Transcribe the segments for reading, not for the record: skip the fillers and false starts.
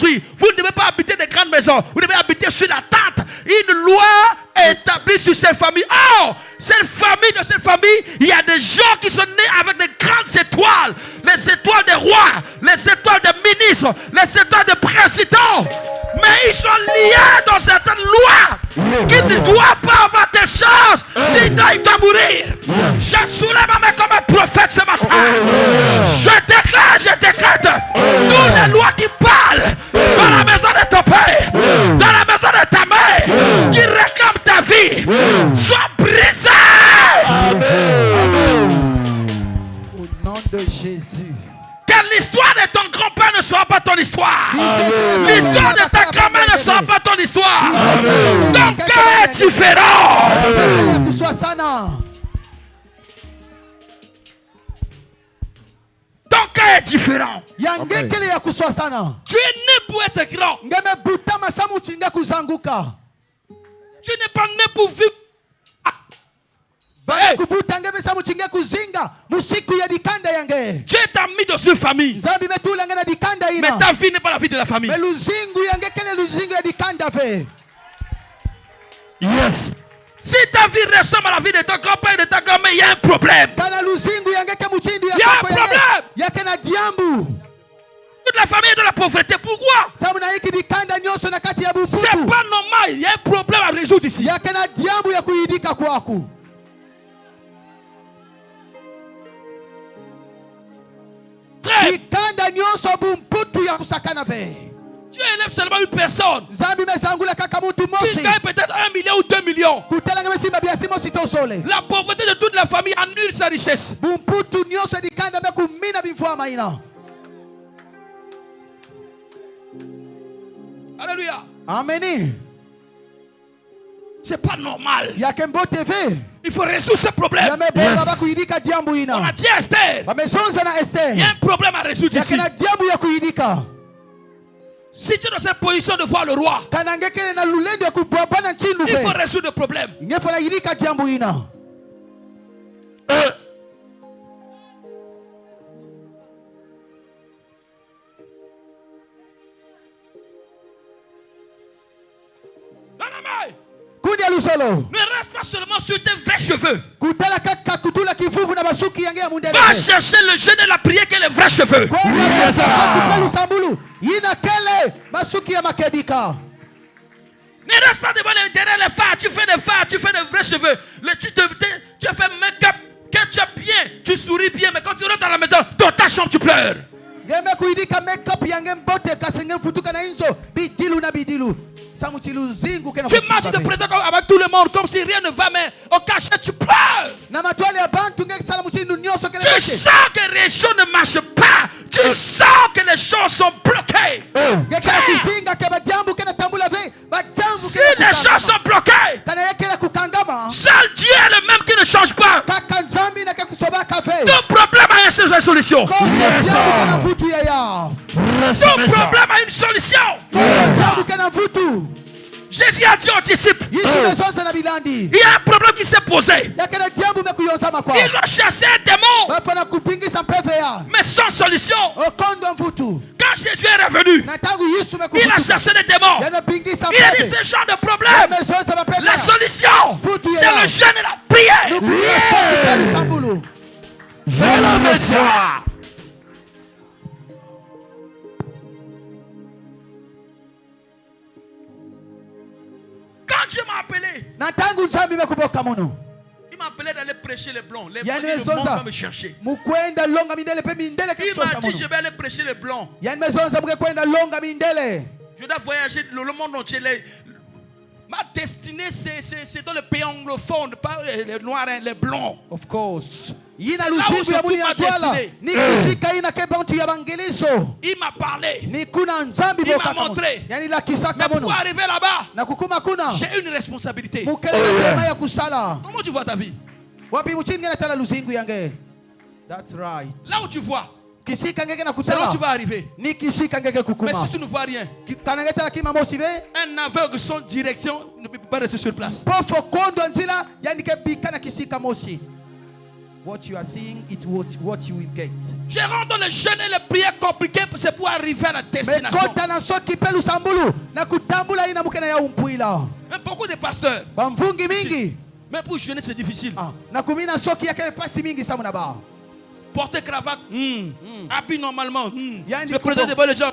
construire. Vous ne devez pas habiter des grandes maisons. Vous devez habiter sur la tente. Une loi établie sur cette famille. Oh, cette famille, dans cette famille, il y a des gens qui sont nés avec des grandes étoiles. Les étoiles des rois, les étoiles des ministres, les étoiles des présidents. Mais ils sont liés dans certaines lois qui ne doivent pas avoir des choses. Sinon, ils doivent mourir. Je soulève ma main comme un prophète ce matin. Je décrète toutes les lois qui parlent dans la maison de ton père, dans la maison de ta mère, qui réclament ta vie, soient brisées. Au nom de Jésus. Que l'histoire de ton grand-père ne soit pas ton histoire. L'histoire de ta grand-mère ne soit pas ton histoire. Ton cœur est différent. Ton cœur est différent. Tu es né pour être grand. Tu n'es pas né pour vivre. Hey. Dieu t'a mis dans une famille. Mais ta vie n'est pas la vie de la famille. Yes. Si ta vie ressemble à la vie de ton grand-père et de ta grand-mère, il y a un problème. Il y a un problème. Toute la famille est dans la pauvreté. Pourquoi? C'est pas normal. Il y a un problème à résoudre ici. Tu élèves seulement une personne. Tu gagnes peut-être 1 million ou 2 millions. La pauvreté de toute la famille annule sa richesse. Alléluia. Amen. C'est pas normal. Il faut résoudre ce problème. Yes. On a dit à Esther. Il y a un problème à résoudre ici. Si tu es dans cette position de voir le roi, il faut résoudre le problème. Ne reste pas seulement sur tes vrais cheveux. Va chercher le jeûne et la prière qui est les vrais cheveux. Ne reste pas derrière les phares. Tu fais des phares, tu fais des vrais cheveux. Tu as fait make-up. Quand tu es bien, tu souris bien. Mais quand tu rentres dans la maison, dans ta chambre, tu pleures. Tu marches de présent avec tout le monde comme si rien ne va, mais au cachet tu pleures. Tu sens que les choses ne marchent pas. Tu sens que les choses sont bloquées. Si les choses sont bloquées, seul Dieu est le même qui ne change pas. Ton problème a une solution. Ton problème a une solution. Jésus a dit aux disciples, il y a un problème qui s'est posé. Ils ont chassé un démon, mais sans solution. Quand Jésus est revenu, il a chassé les démons. Il a dit ce genre de problème, la solution, c'est le jeûne et la prière. Fais le Messie. Quand Dieu m'a appelé, il m'a appelé d'aller prêcher les blancs. Les blancs, ils vont me chercher. Il m'a dit, je vais aller prêcher les blancs. Je dois voyager le monde entier. Ma destinée, c'est dans le pays anglophone, pas les noirs, les blancs. Of course. Il m'a parlé. Il m'a montré. Mais pour arriver là-bas, j'ai une responsabilité. Comment tu vois ta vie? That's right. Là où tu vois, c'est là où tu vas arriver. Mais si tu ne vois rien, un aveugle sans direction ne peut pas rester sur place. What you are seeing, it's what you will get. Je rentre dans les jeûnes et les prières compliquées, c'est pour arriver à la Mais destination. kota na soki pe lusambulu na kutambula ina mukena ya umpuila. Mais beaucoup de pasteurs, Bamvungi mingi. même pour jeûner c'est difficile. Ah, na kumina soki ya kele pasi mingi samu na ba. Porter cravate, habiller normalement, Yandi se présenter devant les gens,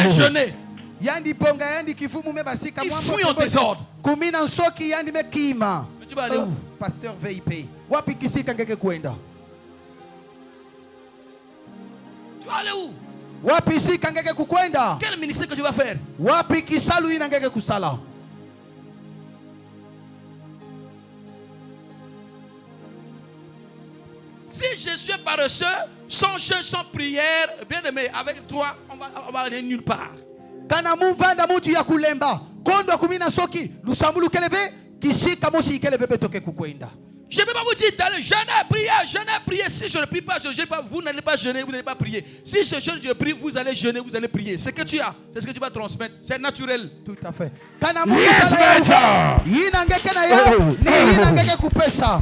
jeûner. Yandi ponga yandi kifumu me basika Ils mwambo. fouillent en désordre. Kumina soki yandi me kima. Mais tu vas aller où? Pasteur VIP. Wapi kisika ngeke kwenda? Tu vas aller où? Wapi sika ngeke kukwenda? Quel ministère que tu vas faire? Wapi kisalu ina ngeke kusala? Si je suis paresseux, sans jeûne, sans prière, bien aimé, avec toi, on va aller nulle part. Kana muvanda mutu ya kulemba. Kondo kumina soki lusambulu kelebe kisika mosi kelebe betoke kukwenda. Je ne peux pas vous dire d'aller jeûner, prier. Si je ne prie pas, je ne jeûne pas, vous n'allez pas jeûner, vous n'allez pas prier. Si je jeûne, je prie, vous allez jeûner, vous allez prier. Ce que tu as, c'est ce que tu vas transmettre. C'est naturel. Tout à fait. Kana mutu sala yina ngeke na ya ni yina ngeke kupesa.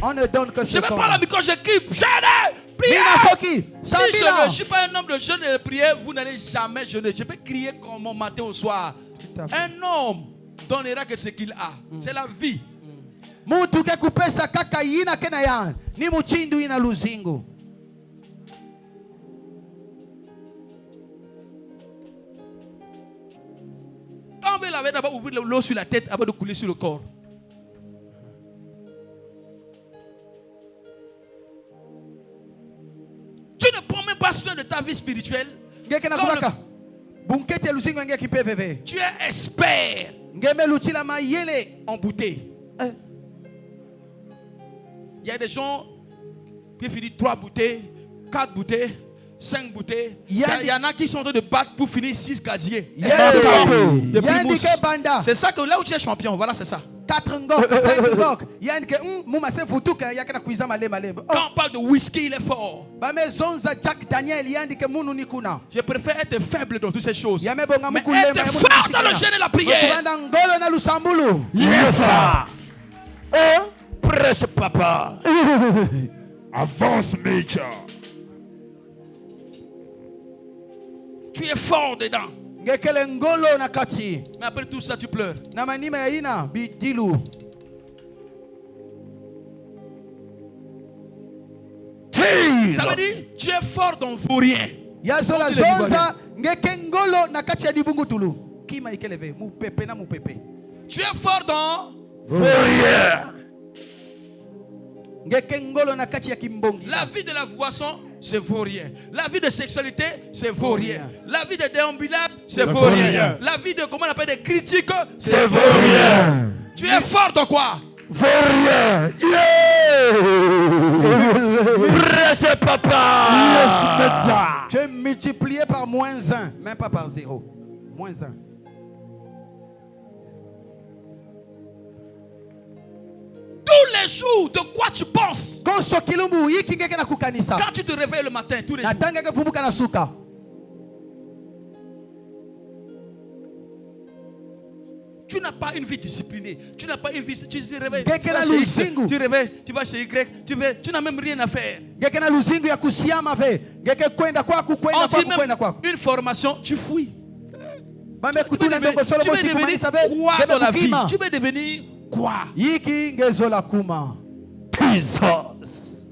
On ne donne que ce Je ne vais pas la micro, je crie, jeûner, prier. Mina soki Si je sambila. ne suis pas un homme de jeûne et de prière, vous n'allez jamais jeûner. Je peux crier comme mon matin au soir. Tout à fait. Un homme donnera que ce qu'il a. C'est la vie. Mutu ke kupesa kaka yina kena ya ni muchindu ina luzingu. On veut laver d'abord ouvrir l'eau sur la tête avant de couler sur le corps. Tu ne prends même pas soin de ta vie spirituelle. Ngeke na Quand kulaka. Bunkete luzingu ngeke kipeveve. Tu es expert Ngeme luchila mayele. en bouteille. Eh. Il y a des gens qui finissent 3 bouteilles, 4 bouteilles, 5 bouteilles. Il y en a qui sont en train de battre pour finir 6 gaziers. De Yandi Primus. ke banda. C'est ça que là où tu es champion, voilà, c'est ça. 4 ngok, 5 ngok. Yandi ke muma se futuka yakena kuiza malema lemba. Quand on parle de whisky, il est fort. Ba mezonza Jack Daniel yandi ke munu nikuna. Je préfère être faible dans toutes ces choses. Yame bonga Mais mukulemba. être fort dans le jeûne et la prière. Kubanda ngolo na lusambulu. Yes, sir. Oh, prêche papa. Avance, Major. Tu es fort dedans. Ngekele ngolo na kati. Mais après tout ça, tu pleures. Na manima ya ina bidilu. Ça veut dire tu es fort dans vaurien. Yazola zonza ngeke ngolo na kati ya dibungutulu. Kima ikeleve mupepe na mupepe. Tu es fort dans Warrior. Ngeke ngolo na kati ya kimbongi. la vie de la boisson, c'est vaurien. La vie de sexualité, c'est vaurien. La vie de déambulage, c'est vaurien. La vie de, comment on appelle, des critiques, c'est vaurien. Tu es fort dans quoi? Warrior. Yeah. Prêche papa. Yes, Major. Tu es multiplié par -1, même pas par 0. -1. Tous les jours, de quoi tu penses? Konso kilumbu yiki ngeke na kukanisa. Quand tu te réveilles le matin, tous les Na jours, tanga ke fumuka na suka. tu n'as pas une vie disciplinée. Tu n'as pas une vie. Tu te réveilles. Ngeke Tu vas na chez X, luzingu. tu réveilles, tu vas chez Y, tu n'as même rien à faire. Ngeke na luzingu ya kusiama ve. Ngeke kwenda kwako On kwenda dit kwako même kwenda kwako. une formation, tu fouilles. Bame Tu kutuna ndongo solo veux bosi devenir kumanisa ve. quoi dans la vie? Kukima. Tu veux devenir quoi? Yiki ngezola kuma. Jesus.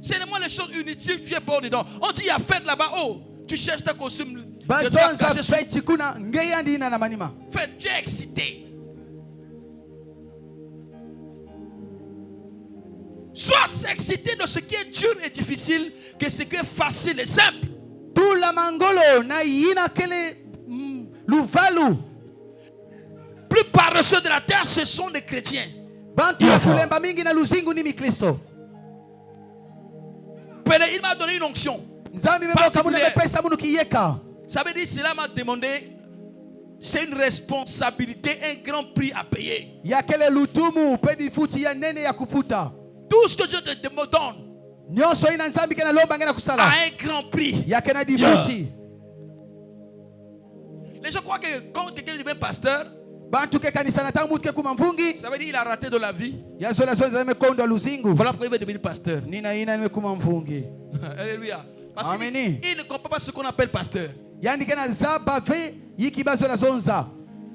C'est vraiment les choses inutiles, tu es bon dedans. On dit il y a fête là-bas, oh, tu cherches ta costume. Bazonza feti kuna ngeyandi ina na manima. Fête, tu es excité. Sois excité de ce qui est dur et difficile que ce qui est facile et simple. Tout la mangolo na yina kele luvalu. Plus paresseux de la terre, ce sont les chrétiens. Bantu ya kulemba mingi na luzingu ni mikristo. Il m'a donné une onction. Nzambi mebo kamuna mepesa munu kiyeka. Ça veut dire cela m'a demandé. C'est une responsabilité, un grand prix à payer. Ya kele lutumu pedi futi ya nene ya kufuta. Tout ce que Dieu te donne Nyonso ina nzambi kena lomba ngena a kusala. un grand prix. Ya kena difuti. Les gens croient que quand quelqu'un devient pasteur, bantu ke kanisa na tangu ke kuma mvungi Ça veut dire qu'il a raté de la vie. ya zola zonza mekondo luzingu Voilà pourquoi il veut devenir pasteur. nina ina nimekuma mvungi Alléluia. Parce Amen. qu'il ne comprend pas ce qu'on appelle pasteur. yani kana zaba ve yiki bazola zonza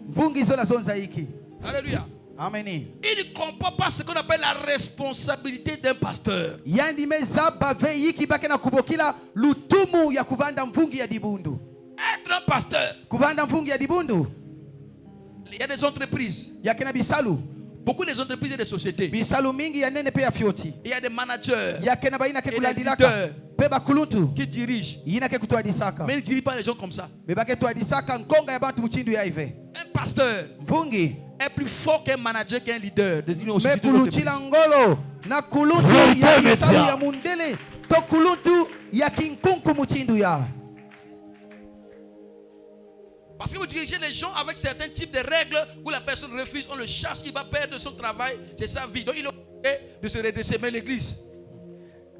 mvungi zola zonza yiki Alléluia. amen. Il ne comprend pas ce qu'on appelle la responsabilité d'un pasteur. yani mezaba ve yiki bakena kubokila lutumu ya kuvanda mvungi ya dibundu Être un pasteur. kuvanda mvungi ya dibundu Il y a des entreprises. yakena bisalu Beaucoup des entreprises et des sociétés. bisalu mingi ya nene pe ya fyoti Il y a des managers yakena baina ke Et kulandilaka les leaders. pe bakuluntu qui dirigent. yina ke kutwadisaka Mais ils ne dirigent pas les gens comme ça. bebake twadisaka nkonga ya bantu muchindu ya ive Un pasteur mvungi est plus fort qu'un manager, qu'un leader. me kuluchila ngolo na kuluntu ya bisalu ya mundele to kuluntu ya kinkunku muchindu ya Parce que vous dirigez les gens avec certains types de règles où la personne refuse, on le chasse, il va perdre son travail, c'est sa vie. Donc il est obligé de se redresser. Mais l'église,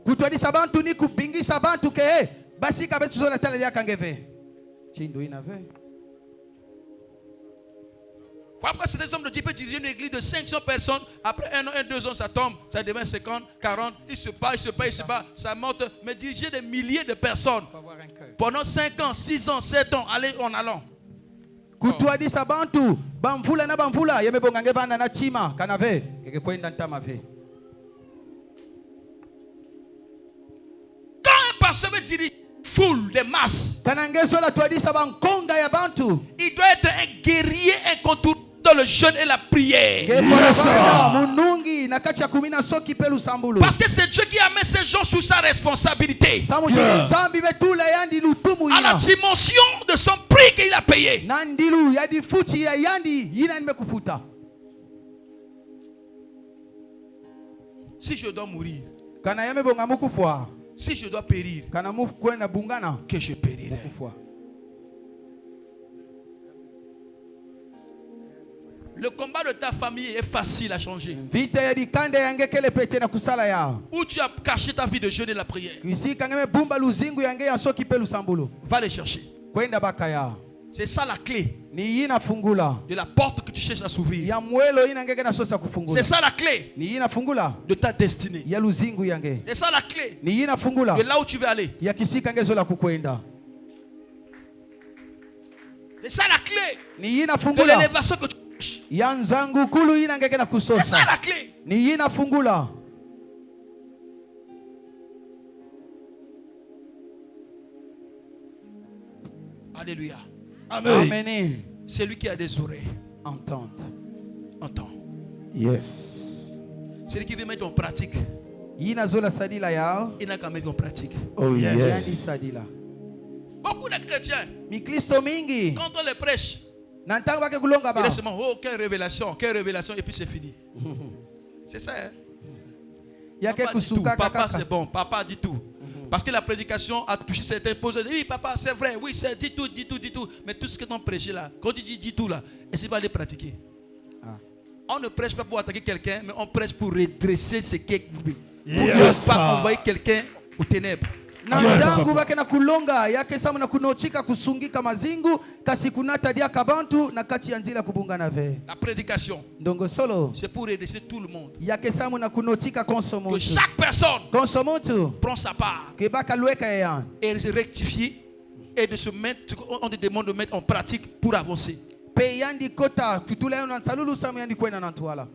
kutwadisa bantu ni kubingisa bantu ke basi kabetu zola tala ya kangeve chindu inave après ces hommes de Dieu peuvent diriger une église de 500 personnes. Après 1 an, 2 ans, ça tombe, ça devient 50, 40. Il se bat, ça monte. Mais diriger des milliers de personnes pendant 5 ans, 6 ans, 7 ans, allez en allant. kutwadisa bantu bamvula na bamvula yemebongange bana na chima kanave keke kwenda ntamave Quand un pasteur veut diriger une foule, des masses, kanange zola twadisa bankonga ya bantu il doit être un guerrier incontournable dans le jeûne et la prière. munungi na kati ya kumina soki pe lusambulu Parce que c'est Dieu qui a mis ces gens sous sa responsabilité. nzambi betula yandi lutumu À la ina dimension de son prix qu'il a payé. na ndilu ya difuti ya yandi yina nimekufuta Si je dois mourir, kana yamebonga mukufwa si je dois périr, kana mufu kwenda bungana que je périrai. mukufwa Le combat de ta famille est facile à changer. vita ya dikande yange kele pete na kusala ya Où tu as caché ta vie de jeûne et la prière. kwisi kangeme bumba luzingu yange ya soki pe lusambulu Va les chercher. kwenda bakaya C'est ça la clé ni yina fungula de la porte que tu cherches à s'ouvrir. ya mwelo ina ngeke na sosa C'est kufungula ça la clé ni yina fungula de ta destinée. ya luzingu yange C'est ça la clé ni yina fungula de là où tu veux aller. ya kisika ngezo la kukwenda C'est ça la clé ni yina de fungula l'élévation que tu cherches. ya nzangu kulu yina ngeke na C'est ça kusosa la clé. ni yina fungula Alléluia. Amen. ameni Celui qui a des oreilles, entente entend. Yes. Celui qui veut mettre en pratique, yina zola sadila yao il n'a qu'à mettre en pratique. Oh yandi yes. sadila Beaucoup de chrétiens, mikristo mingi quand on les prêche, na ntango bake kulonga il ba est seulement, oh, quelle révélation, et puis c'est fini. C'est ça, hein? yake Papa dit tout, kusuka papa kaka c'est bon, papa dit tout. Parce que la prédication a touché certains posés. Oui, papa, c'est vrai, oui, c'est dit tout, dit tout, dit tout. Mais tout ce que tu as prêché là, quand tu dis dit tout là, essaie pas de les pratiquer. Ah. On ne prêche pas pour attaquer quelqu'un, mais on prêche pour redresser ce qui est courbé. Pour ne Yes, pas sir. envoyer quelqu'un aux ténèbres. na Yes, ntangu papa. bake na kulonga yake samu na kunochika kusungika mazingu kasi kunata dia kabantu na kati ya nzila kubungana ve La prédication, ndongo solo c'est pour redresser tout le monde. yake samu na kunochika konso Que muntu chaque personne konso muntu prend sa part ke baka lweka ya et se rectifier et de se mettre, on te demande de mettre en pratique pour avancer. pe yandi kota kutula yo na nsalulu samu yandi kwena na ntwala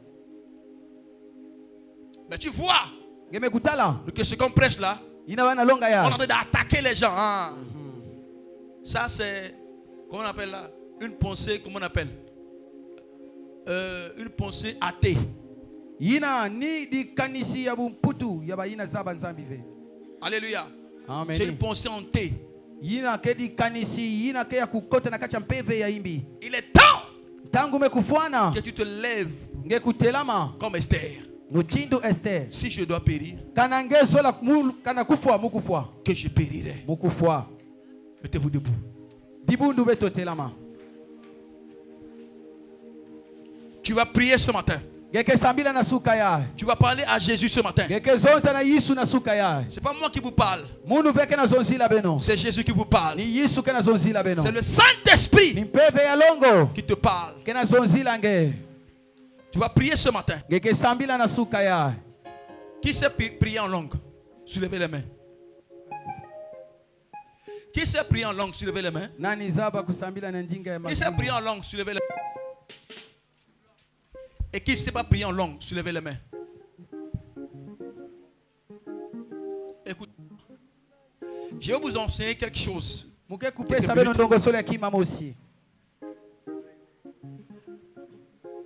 Mais tu vois ngeme kutala que ce qu'on prêche là, ina bana longa on est en ya train d'attaquer les gens. Hein. Ça, c'est, comment on appelle là? Une pensée, comment on appelle? Une pensée athée. yina ni di kanisi ya bumputu ya bayina zaba nzambi ve Alléluia. amen C'est une pensée en thé. yina ke di kanisi yina ke ya kukota na kati ya mpeve ya imbi Il est temps tangu mekufwana que tu te lèves ngekutelama comme Esther. muchindu Esther Si je dois périr, kana ngezola kana kufwa mukufwa que je périrai. mukufwa Mettez-vous debout. dibundu betotelama Tu vas prier ce matin. Ngeke sambila na suka ya. Tu vas parler à Jésus ce matin. Ngeke zonza na Yesu na suka ya. C'est pas moi qui vous parle. Mundu veke na zonzila beno. C'est Jésus qui vous parle. Ni Yesu ke na zonzila beno. C'est le Saint-Esprit Ni mpeve ya longo. qui te parle. Ke na zonzila nge. Tu vas prier ce matin. Ngeke sambila na suka ya. Qui sait prier en langue? Soulevez les mains. Qui sait prier en langue? Soulevez les mains. Nani zaba kusambila na njinga ya Qui sait mazumbu. prier en langue? Soulevez les mains. Et qui ne sait pas prier en langue? Soulevez les mains. Écoute, je vais vous enseigner quelque chose. Muke kupesa beno ndongo sole ya kimama aussi.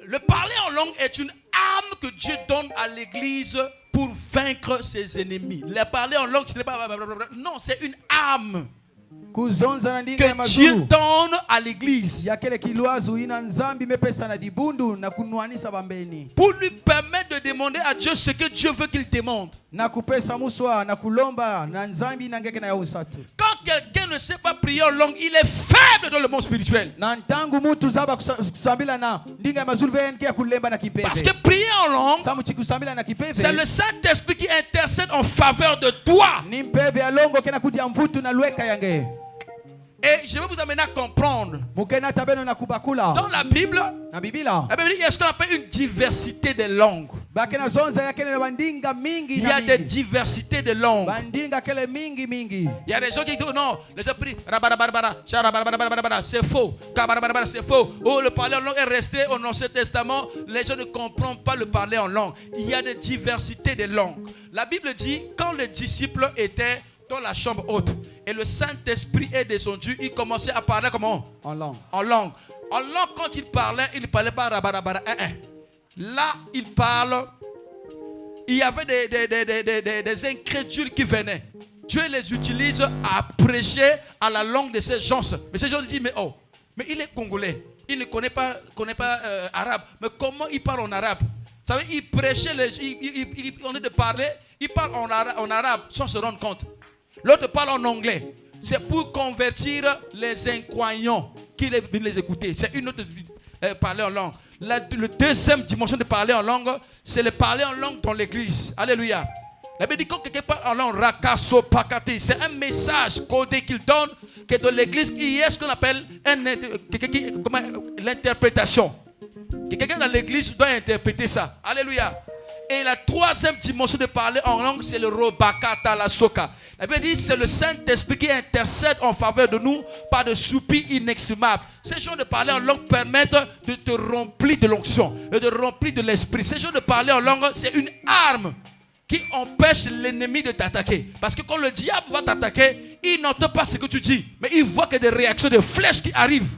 Le parler en langue est une arme que Dieu donne à l'église pour vaincre ses ennemis. Le parler en langue, ce n'est pas... Non, c'est une arme Kuzonza na ndinga ya que Dieu mazulu. donne à l'église Ya kele kilwazu ina nzambi mepesa na dibundu na kunuanisa bambeni. pour lui permettre de demander à Dieu ce que Dieu veut qu'il demande. Na kupesa muswa na kulomba na nzambi na ngeke na ya usatu. Quand quelqu'un ne sait pas prier en langue, il est faible dans le monde spirituel. Na ntangu mutu zaba kusambila na ndinga ya mazulu venke ya kulemba na kipeve. Parce que prier en langue, Samu chikusambila na kipeve. c'est le Saint-Esprit qui intercède en faveur de toi. Ni mpeve ya longo kena kudia mvutu na lweka yange. Et je vais vous amener à comprendre. Mukena tabeno na kubakula. Dans la Bible, Na Biblia. la Bible dit qu'il y a ce qu'on appelle une diversité de langues. Bakena zonza ya kele bandinga mingi Il y na a des mingi. diversités de langues. Bandinga kele mingi mingi. Il y a des gens qui disent non, les gens prient c'est faux. C'est faux. Oh, le parler en langue est resté au Ancien Testament. Les gens ne comprennent pas le parler en langue. Il y a des diversités de langues. La Bible dit quand les disciples étaient dans la chambre haute et le Saint-Esprit est descendu, il commençait à parler comment? En langue. En langue. En langue, quand il ne parlait pas rabarabara. Là, il parle. Il y avait des incrédules qui venaient. Dieu les utilise à prêcher à la langue de ces gens. Mais ces gens disent, mais il est congolais. Il ne connaît pas arabe. Mais comment il parle en arabe? Vous savez, il prêchait, on est de parler, il parle en arabe sans se rendre compte. L'autre parle en anglais. C'est pour convertir les incroyants qui viennent les écouter. C'est une autre parler en langue. Le deuxième dimension de parler en langue, c'est le parler en langue dans l'église. Alléluia. La Bible dit quand quelqu'un parle en langue, rakaso pakati, c'est un message codé qu'il donne que dans l'église, il y a ce qu'on appelle l'interprétation. Quelqu'un dans l'église doit interpréter ça. Alléluia. Et la troisième dimension de parler en langue, c'est le robakata la soka. La Bible dit c'est le Saint-Esprit qui intercède en faveur de nous par des soupirs inexprimables. Ces gens de parler en langue permettent de te remplir de l'onction et de remplir de l'esprit. Ces gens de parler en langue, c'est une arme qui empêche l'ennemi de t'attaquer. Parce que quand le diable va t'attaquer, il n'entend pas ce que tu dis, mais il voit que des réactions de flèches qui arrivent.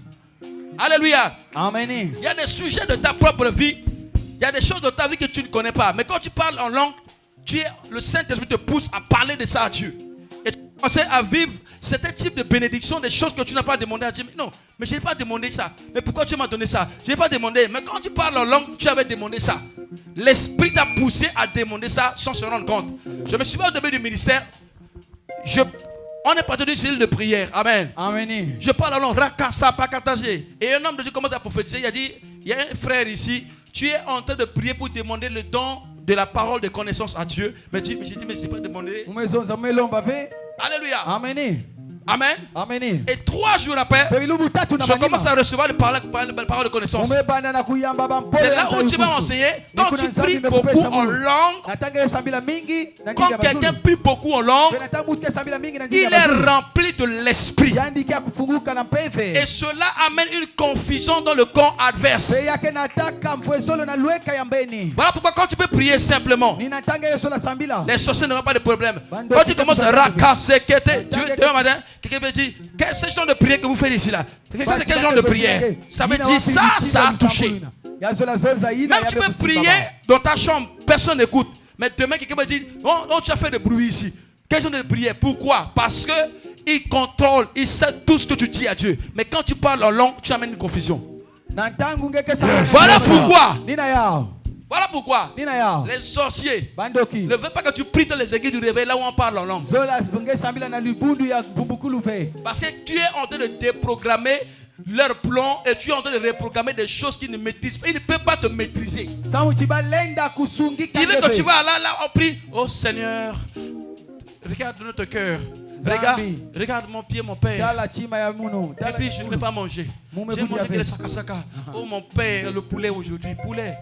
Alléluia. Amen. Il y a des sujets de ta propre vie. Il y a des choses de ta vie que tu ne connais pas. Mais quand tu parles en langue, le Saint-Esprit te pousse à parler de ça à Dieu. Et tu commences à vivre certains types de bénédictions, des choses que tu n'as pas demandé à Dieu. Mais non, mais je n'ai pas demandé ça. Mais pourquoi tu m'as donné ça? Je n'ai pas demandé. Mais quand tu parles en langue, tu avais demandé ça. L'Esprit t'a poussé à demander ça sans se rendre compte. Je me suis au début du ministère. On est parti d'une cellule de prière. Amen. Amen. Je parle en langue. Rakasa, pakatagé. Et un homme de Dieu commence à prophétiser. Il a dit, il y a un frère ici. Tu es en train de prier pour demander le don de la parole de connaissance à Dieu. Mais j'ai dit, mais je n'ai pas demandé. Alléluia. Amen. Amen. Amen. Et 3 jours après, je commence à recevoir la parole de connaissance. C'est là où tu vas enseigner. Quand tu pries beaucoup en langue, quand quelqu'un prie beaucoup en langue, il est rempli de l'esprit. Et cela amène une confusion dans le camp adverse. Voilà pourquoi quand tu peux prier simplement, les sorciers n'auront pas de problème. Quand tu commences à racasser, quelqu'un me dit, quel genre de prière que vous faites ici là? Quel genre de prière? Ça veut dire ça a touché. Même tu peux prier dans ta chambre, personne n'écoute. Mais demain, quelqu'un me dit, oh, tu as fait de bruit ici. Quel genre de prière? Pourquoi? Parce que il contrôle, il sait tout ce que tu dis à Dieu. Mais quand tu parles en langue, tu amènes une confusion. Voilà pourquoi. Voilà pourquoi les sorciers ne veulent pas que tu pries dans les églises du réveil là où on parle en langue. Parce que tu es en train de déprogrammer leur plan et tu es en train de reprogrammer des choses qu'ils ne maîtrisent pas. Ils ne peuvent pas te maîtriser. Il veut que tu vas là, on prie. Oh Seigneur, regarde notre cœur. Regarde mon pied, mon père. Et puis je ne vais pas manger. J'ai mangé que le saka. Oh mon père, le poulet aujourd'hui. Poulet.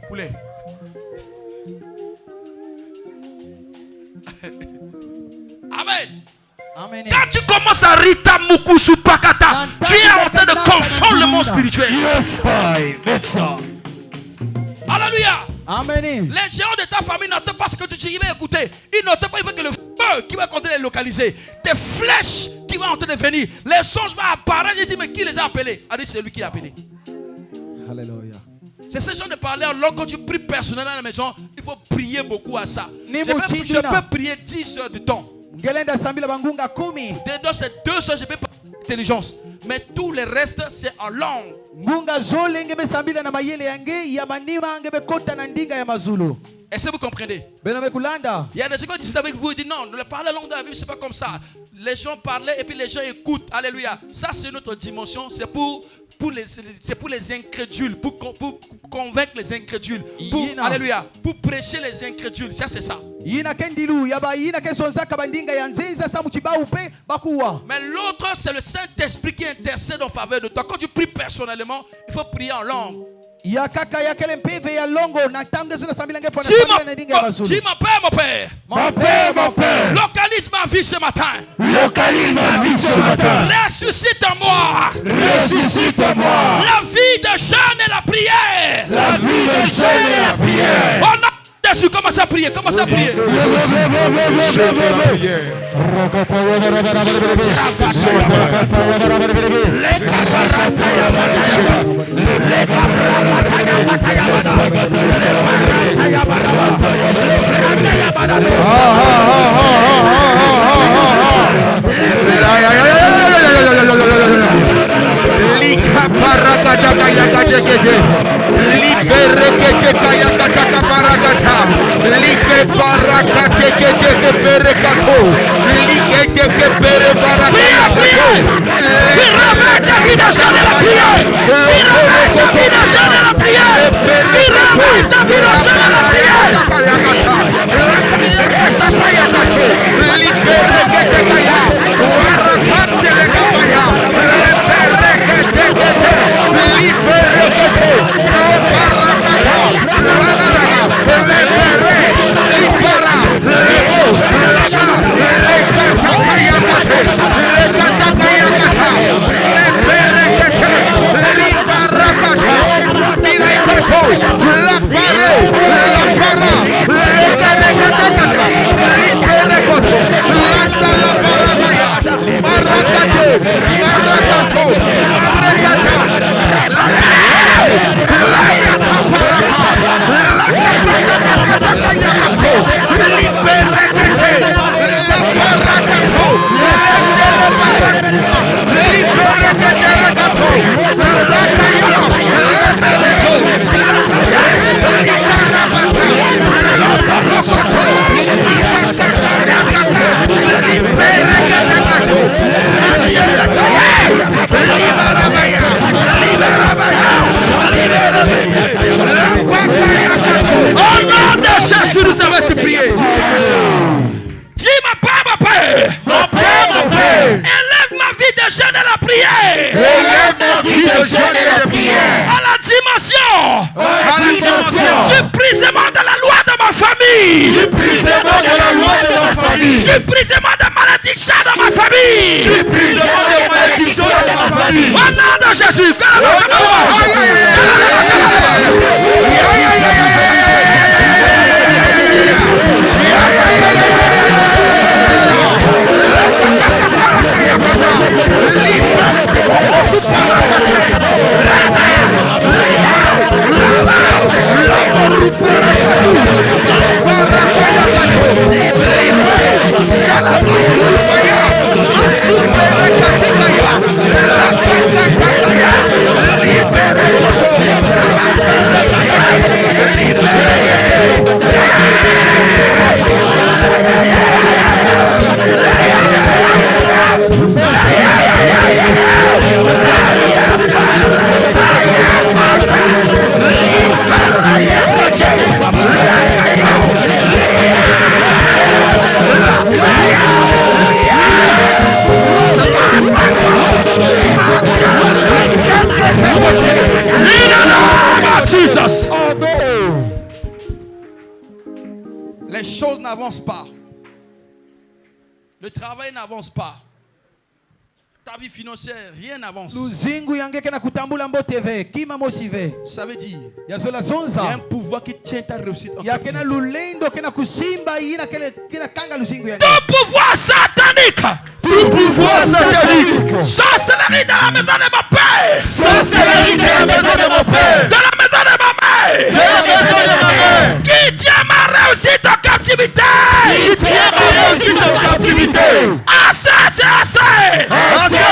Amen. Quand tu commences à rita mukusu pakata, tu es en train de confondre le monde spirituel. Yes, I. Médecin. Alléluia. Amen. Les géants de ta famille n'entendent pas ce que tu dis. Ils vont écouter. Ils n'entendent pas. Il veut que le feu qui va continuer les localiser. Des flèches qui vont en train de venir. Les songes vont apparaître. Il dit, mais qui les a appelés? Il dit, c'est lui qui l'a appelé. Alléluia. C'est ce genre de parler en langue. Quand tu pries personnellement à la maison, il faut prier beaucoup à ça. Je peux prier 10 heures de temps. Dedans, c'est 2 heures, je peux pas intelligence. Mais tout le reste, c'est en langue. Est-ce que vous comprenez? Il y a des gens qui discutent avec vous et disent non, le parler la langue de la Bible, c'est pas comme ça. Les gens parlaient et puis les gens écoutent. Alléluia. Ça, c'est notre dimension. C'est pour les incrédules. Pour convaincre les incrédules. Alléluia. Pour prêcher les incrédules. Ça, c'est ça. Mais l'autre, c'est le Saint-Esprit qui intercède en faveur de toi. Quand tu pries personnellement, il faut prier en langue. Dis mon père, mon père. Mon père, mon père. Localise ma vie ce matin. Localise ma vie ce matin. Ressuscite en moi. Ressuscite en moi. La vie de jeûne et la prière. La vie de jeûne et la prière. Oh non. Jésus, commence à prier, commence à prier. Au nom de Jésus, nous avons supplié. Dis ma père, mon père. Mon père, mon père. Élève ma vie de jeûne et la prière. Élève ma vie de jeûne et la prière. À la dimension. À la dimension. Du brisement de la loi de ma famille. Du brisement de la loi de ma famille. Du brisement de malédiction de ma famille. Du brisement de malédiction de ma famille. Au nom de Jésus. Libérez Les choses n'avancent pas. Le travail n'avance pas. Ta vie financière, rien n'avance. luzingu yange kena kutambula mboteve kima mosive Ça veut dire, yazola il y a un zonza pouvoir qui tient ta réussite. En yakena lulendo kena kusimba ina kena kanga luzingu yange tout pouvoir satanique, Tout pouvoir satanique. sorcellerie dans la maison de mon père, Sorcellerie de la maison de mon père. dans la maison de ma mère, De la maison de ma mère. qui tient ma réussite en captivité. Qui tient ma réussite en captivité. Assez, assez, assez. Assez.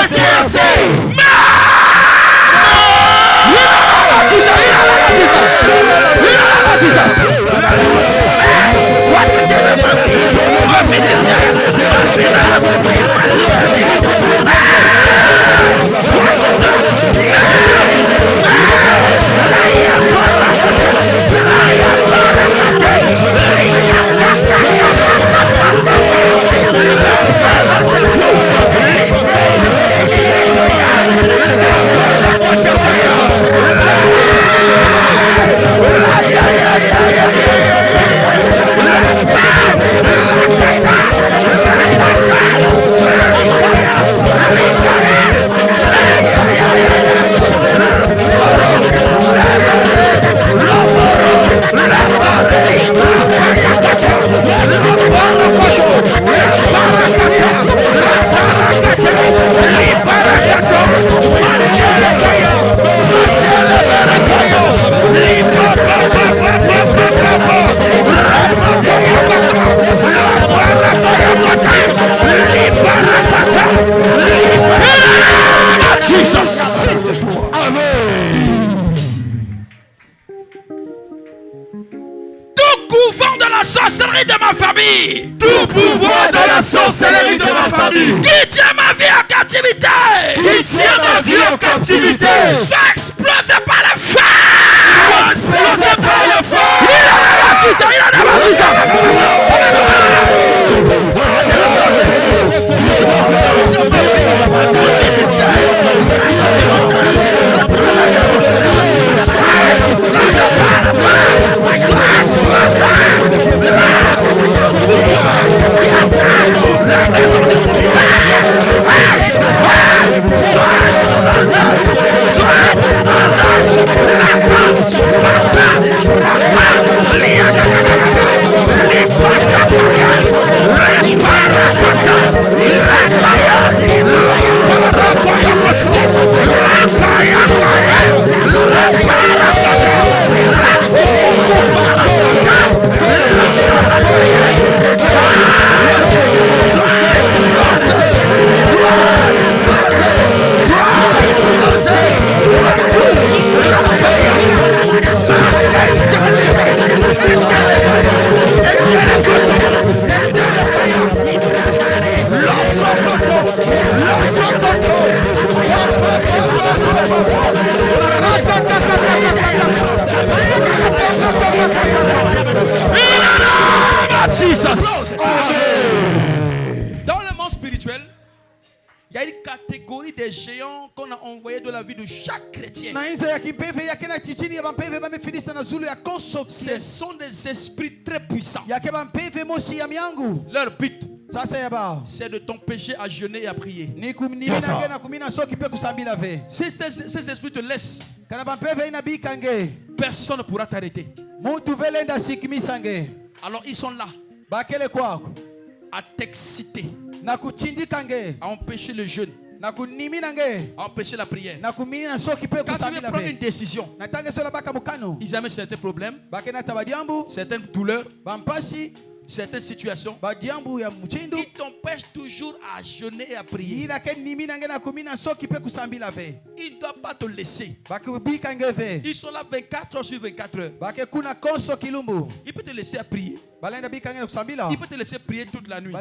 sorcellerie de ma famille, tout pouvoir de la sorcellerie de ma famille, qui tient ma vie en captivité, qui tient ma vie en captivité, soit explosé par le feu. explosé par le feu. Dans le monde spirituel, il y a une catégorie des géants qu'on a envoyé de la vie de chaque chrétien. Ce sont des esprits très puissants. Leur but, c'est de t'empêcher à jeûner et à prier. Si ces esprits te laissent, personne ne pourra t'arrêter. Alors ils sont là à t'exciter, à empêcher le jeûne, à empêcher la prière. Quand tu veux prendre une décision, ils amènent certains problèmes, certaines douleurs, certaines situations qui t'empêchent toujours à jeûner et à prier. Ils ne doivent pas te laisser. Ils sont là 24 heures sur 24 heures. Il peut te laisser à prier. Il peut te laisser prier toute la nuit.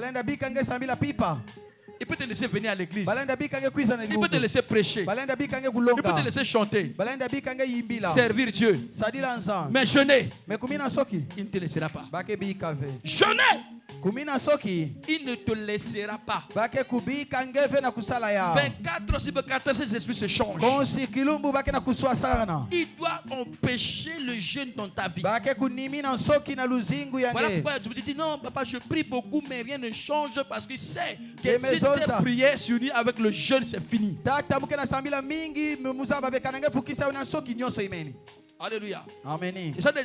Il peut te laisser venir à l'église. Il peut te laisser prêcher. Il peut te laisser chanter. Servir Dieu. Mais jeûner, il ne te laissera pas. Jeûner, kumina soki il ne te laissera pas. bake kubika ngeve na kusala yao 24 sur 24, ces esprits se changent. konsi kilumbu bake na kuswa sana Il doit empêcher le jeûne dans ta vie. bake kunimina soki na luzingu Voilà yange pourquoi tu me dis non, papa, je prie beaucoup, mais rien ne change parce qu'il sait que Et si mes autres- tes prières s'unissent avec le jeûne, c'est fini. tata muke na sambila mingi muzaba beka nange fukisa na soki nyonso imeni Alléluia. ameni Et c'est la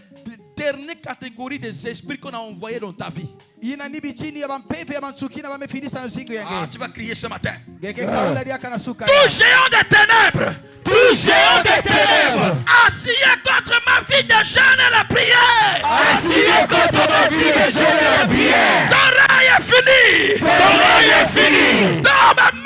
dernière catégorie des esprits qu'on a envoyés dans ta vie. ina nibi chini ya bampepe ya mansuki na bamefilisa na luzingu Ah, yange tu vas crier ce matin. geke kaula diaka na suka Tout géant des ténèbres, Tout géant des ténèbres, assis contre ma vie de jeûne et la prière, assigné contre ma vie de jeûne et la prière. ton règne est fini. Ton règne est fini. Dans ma main.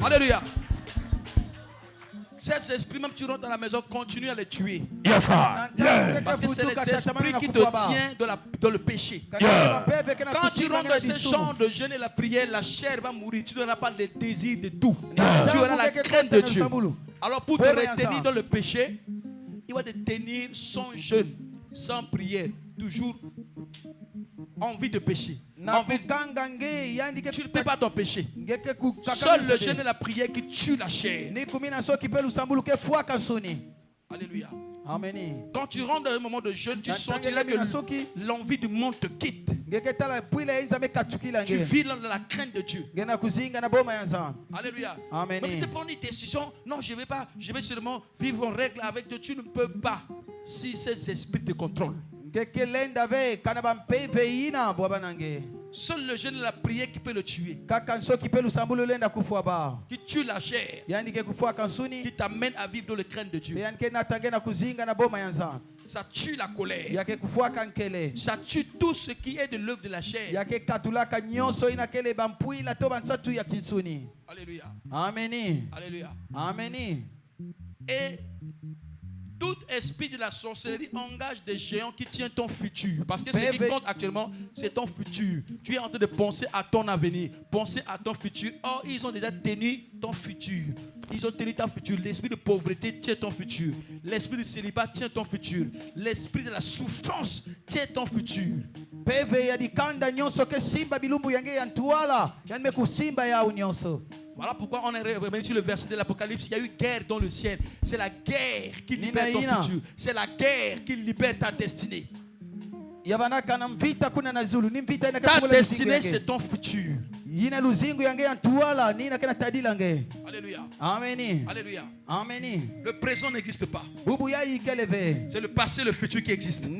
Alléluia. Ces esprits, même tu rentres dans la maison, continue à les tuer. Yes, sir. Parce que c'est les esprits qui te tiennent dans le péché. Quand tu rentres dans ce champ de jeûne et la prière, la chair va mourir. Tu n'auras pas le désir de tout. Tu auras la crainte de Dieu. Alors pour te retenir dans le péché, il va te tenir sans jeûne, sans prière, toujours envie de pécher. Tu ne peux pas ton péché. Seul le jeûne et la prière qui tue la chair. Alléluia. Amen. Quand tu rentres dans un moment de jeûne, tu sentiras que l'envie du monde te quitte. Tu vis dans la crainte de Dieu. Alléluia. Amen. Mais tu te prends une décision. Non, je ne vais pas. Je vais seulement vivre en règle avec Dieu. Tu ne peux pas si ces esprits te contrôlent. Seul le jeûne et la prière qui peut le tuer. Qui tue la chair. Qui t'amène à vivre dans le crainte de Dieu. Ça tue la colère. Ça tue tout ce qui est de l'œuvre de la chair. Alléluia. Amen. Alléluia. Amen. Et tout esprit de la sorcellerie engage des géants qui tiennent ton futur. Parce que ce qui compte actuellement, c'est ton futur. Tu es en train de penser à ton avenir, penser à ton futur. Or, ils ont déjà tenu ton futur. Ils ont tenu ton futur. L'esprit de pauvreté tient ton futur. L'esprit de célibat tient ton futur. L'esprit de la souffrance tient ton futur. Voilà pourquoi on est revenu sur le verset de l'Apocalypse. Il y a eu guerre dans le ciel. C'est la guerre qui libère ton futur. C'est la guerre qui libère ta destinée. Ta destinée, c'est ton futur. Alléluia. Amen. Alléluia. Amen. Le présent n'existe pas. C'est le passé, le futur qui existe. Tout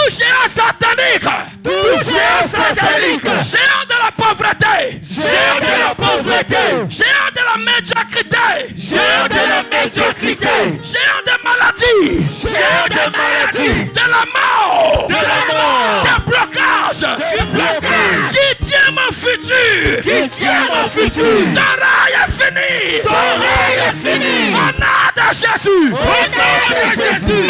géant satanique. Tout géant satanique. Géant de la pauvreté. Géant de la pauvreté. Géant de la médiocrité. Géant de la médiocrité. Géant de maladie. Géant de maladie. De la mort. De la mort. Des blocages. Des blocages. Qui tient mon futur. futur. Qui tient mon futur. Ton règne est fini. Ton règne est fini. Au nom de Jésus. Au nom de Jésus.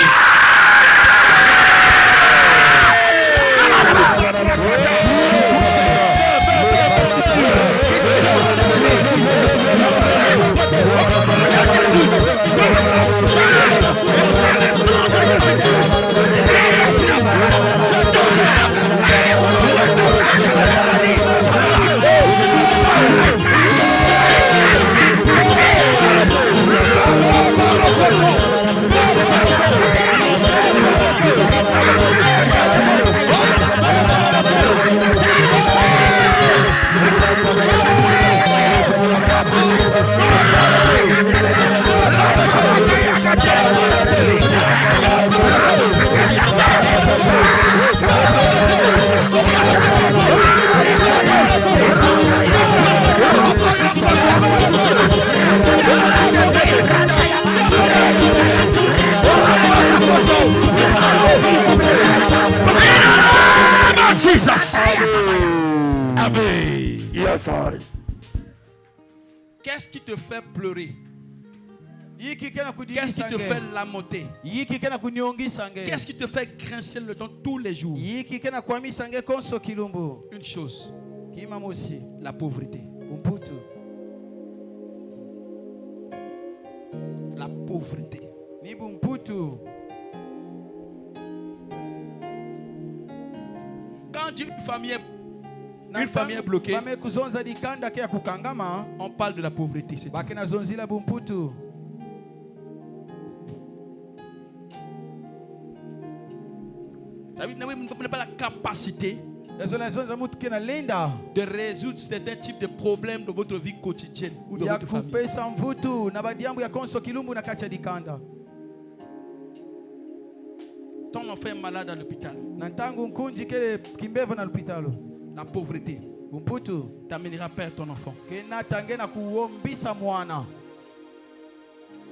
Jesus. Amen. Yes, Lord. Qu'est-ce qui te fait pleurer? Yiki kena Qu'est-ce qui te fait lamenter? Yiki kena kuniongisa nge. Qu'est-ce qui te fait grincer le dent tous les jours? Yiki kena kwamisa nge konso kilumbu. Une chose, Kima mosi. la pauvreté. Umputu. La pauvreté. Ni bumputu. Quand une famille est bloquée, Bame kuzonza dikanda kia kukangama. on parle de la pauvreté. C'est tout. Bakina zonzila bumputu. Ça veut dire que vous n'avez pas la capacité Ezola zonza mutu kena linda. de résoudre certains types de problèmes de votre vie quotidienne ou de Ya votre famille. kupesa mvutu na badiambu ya konso kilumbu na kati ya dikanda. Ton enfant est malade à l'hôpital. Na ntangu nkunji kele kimbevo na lupitalo. La pauvreté Bumputu. t'amènera perdre ton enfant. Kena tange na kuombisa mwana.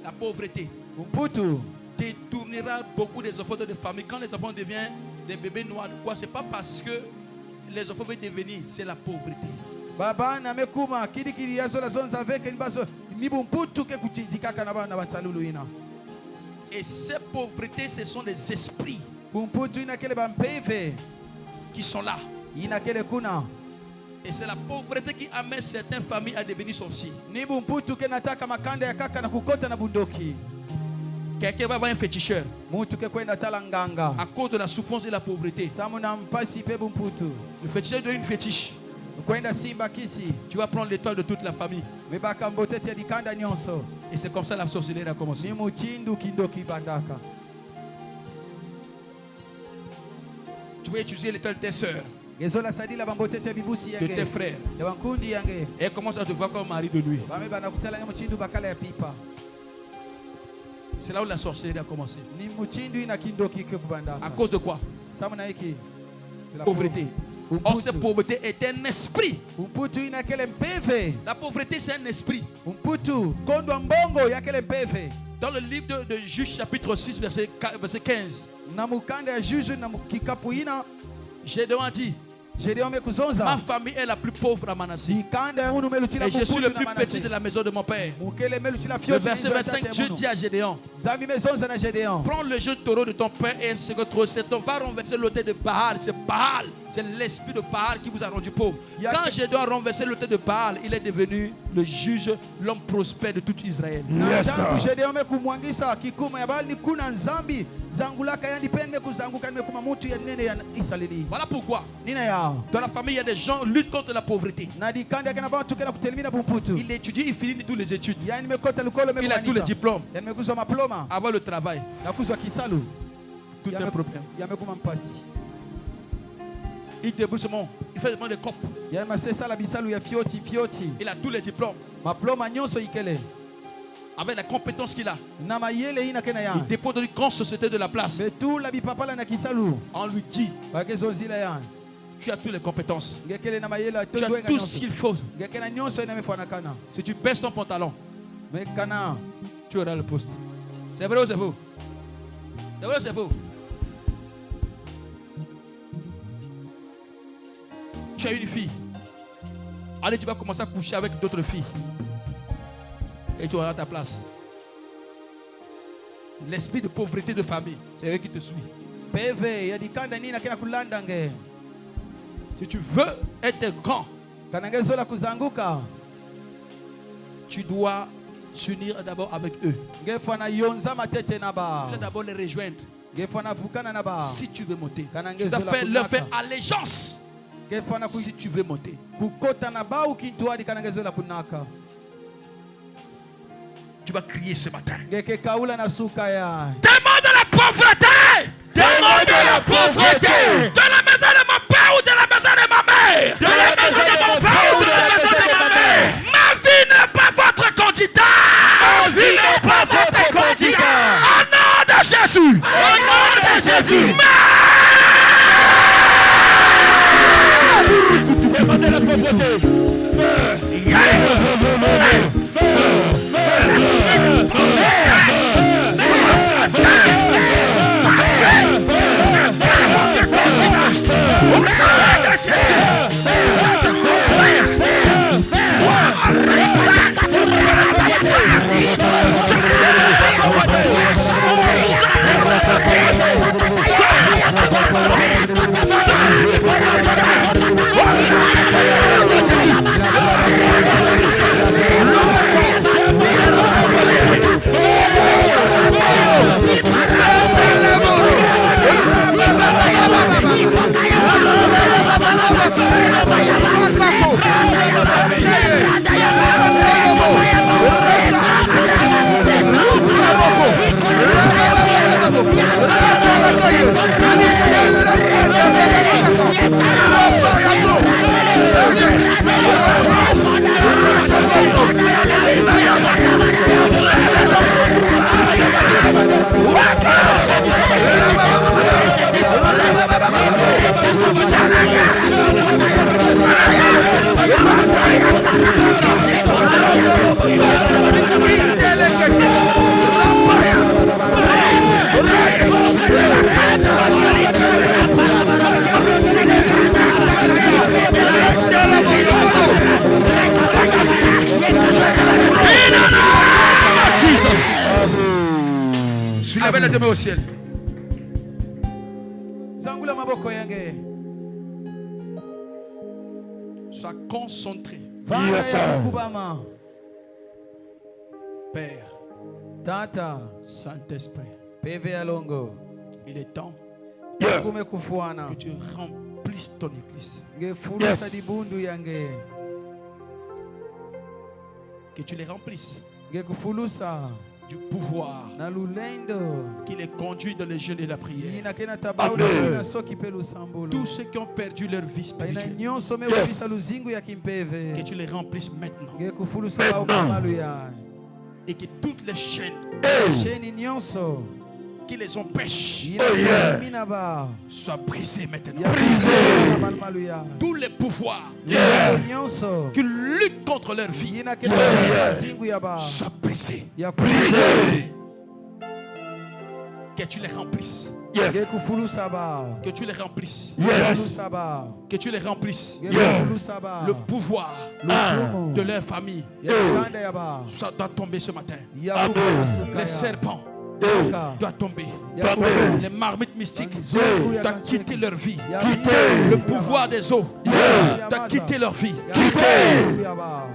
La pauvreté Bumputu. détournera beaucoup des enfants de famille. Quand les enfants deviennent des bébés noirs, quoi, c'est pas parce que les enfants veulent devenir, c'est la pauvreté. Baba na mekuma kidikidi ya zola zonza veke nibazo ni bumputu ke kuchinjikaka na bana batalulu ina. Et ces pauvretés, ce sont des esprits Bumputu ina kele bampeve. qui sont là. Ina kele kuna. Et c'est la pauvreté qui amène certaines familles à devenir sorciers. Ni bumputu ke nataka makanda ya kaka na kukota na bundoki. Quelqu'un va voir un féticheur Mutu ke kwenda tala nganga. à cause de la souffrance et la pauvreté. Samu na mpasi pe bumputu. Le féticheur donne une fétiche. Kwenda simba kisi. Tu vas prendre l'étoile de toute la famille. Mebaka mbotete ya dikanda nyonso. Et c'est comme ça la sorcellerie a commencé. Ni muchindu kindoki bandaka. Tu vas utiliser l'étoile de tes sœurs, Gezola sadila bambotete ya bibusi de tes yange. frères. Ya bankundi yange. Et elle commence à te voir comme mari de lui. Bame bana kutala ya muchindu bakala ya pipa. C'est là où la sorcellerie a commencé. Ni muchindu ina kindoki ke kubandaka. À cause de quoi? Samu na hiki. La Pauvreté. Or, cette pauvreté est un esprit. Umputu ina kele mpeve. La pauvreté, c'est un esprit. Umputu kondwa mbongo ya kele mpeve. Dans le livre de Juge, chapitre 6, verset 15, Na mukanda ya juju na kikapu ina. Gédéon a dit: Gédéon ma mekuzonza. famille est la plus pauvre à Manassé. Dikanda ya hunu melutila Et je suis le plus na petit de Manassé. la maison de mon père. Mukele melutila Le fioti. verset 25, Dieu dit à Gédéon: Zambi mezonza na Gédéon. prends le jeune taureau de ton père et ce que trop c'est on va renverser l'autel de Baal. C'est Baal, c'est l'esprit de Baal qui vous a rendu pauvre. Quand Gédéon a renversé l'autel de Baal, il est devenu le juge, l'homme prospère de tout Israël. Na Yes, tangu sir. Gédéon mekumwangisa kikuma ya bali kuna nzambi zangulaka yani pen mekuzanguka mekuma mutu ya nene ya Israeli. Voilà pourquoi Nina ya. dans la famille il y a des gens qui luttent contre la pauvreté. Na dikanda kana bantu kana kutelimina bumputu. Il étudie, il finit tous les études. Yani mekota lukolo Il a tous les mekumwanisa. diplômes. Yani mekuzwa maploma. Avant le travail, Na kuzwa kisalu. tout un problème. Ya mekuma mpasi. Il débrouille seulement, il fait seulement des copes. Yani masesa la bisalu ya fioti. Il a tous les diplômes. Maploma nyonso ikele. Avec les compétences qu'il a. Na mayele ina kena ya. Il dépose dans une grande société de la place. Betu la bipapala na kisalu. On lui dit: Bakezo zila ya. tu as toutes les compétences. Ngekele na mayela Tu as tondwenga tout ce nyonso. qu'il faut. Ngekena nyonso ina mefana kana. Si tu baisses ton pantalon, Mekana. tu auras le poste. C'est vrai ou c'est faux? C'est vrai ou c'est faux? Tu as une fille. allez, tu vas commencer à coucher avec d'autres filles. Et tu auras ta place. L'esprit de pauvreté de famille, c'est eux qui te suivent. PV yadikanda nina kina kulanda nge. Si tu veux être grand, Kanangezola kuzanguka. tu dois s'unir d'abord avec eux. Ngefana yonza matete naba. Tu dois d'abord les rejoindre. Ngefana vukana naba. Si tu veux monter, tu Kanangezola dois leur faire kunaka. allégeance. Ngefana Si tu veux monter. kukota naba ukintwadi kanangezola kunaka. Tu vas crier ce matin. Ngeke kaula na suka ya. Demande la pauvreté. Demande la pauvreté. De la maison de mon père ou de la maison de ma mère. De la maison de mon père ou de la maison de ma mère. Ma vie n'est pas votre candidat. Ma vie n'est pas votre candidat. Au nom de Jésus. Au nom de Jésus. Demandez la pauvreté. Levez les deux mains au ciel. Zangula maboko yange. Sois concentré. Vanga ya kubama. Père, Tata. Saint-Esprit, PV alongo. il est temps Kume kufuana. que tu remplisses ton église. Ngefulusa dibundu yange. Que tu les remplisses Ngekufulusa. du pouvoir Na lulendo. qui les conduit dans les jeûnes et la prière. Ina kena tabau na soki pelu sambulo. Tous ceux qui ont perdu leur vie Aina spirituelle, nyonso mewabisa luzingu ya que kimpeve. tu les remplisses maintenant. Ngekufulusa ba malu ya. Et que toutes les chaînes Sheni nyonso. qui les empêchent Ina mina ba. soient brisées maintenant. Ya brisé na malu ya. Tous les pouvoirs Nyonso. qui luttent contre leur vie Ina kena luzingu ya ba. soient brisés. Ya brisé. Que tu les remplisses. Ngekufulusa ba. Que tu les remplisses. Ngekufulusa ba. Que tu les remplisses. Ngekufulusa ba. Le pouvoir Lutumu. de leur famille Ya kulanda ya ba. ça doit tomber ce matin. Ya kubana suka Les ya. serpents Toka. doivent tomber. Ya kubana. Les marmites mystiques Nzungu ya doivent kancheki. quitter leur vie. Ya Le pouvoir des eaux doit quitter leur vie. Ya ba.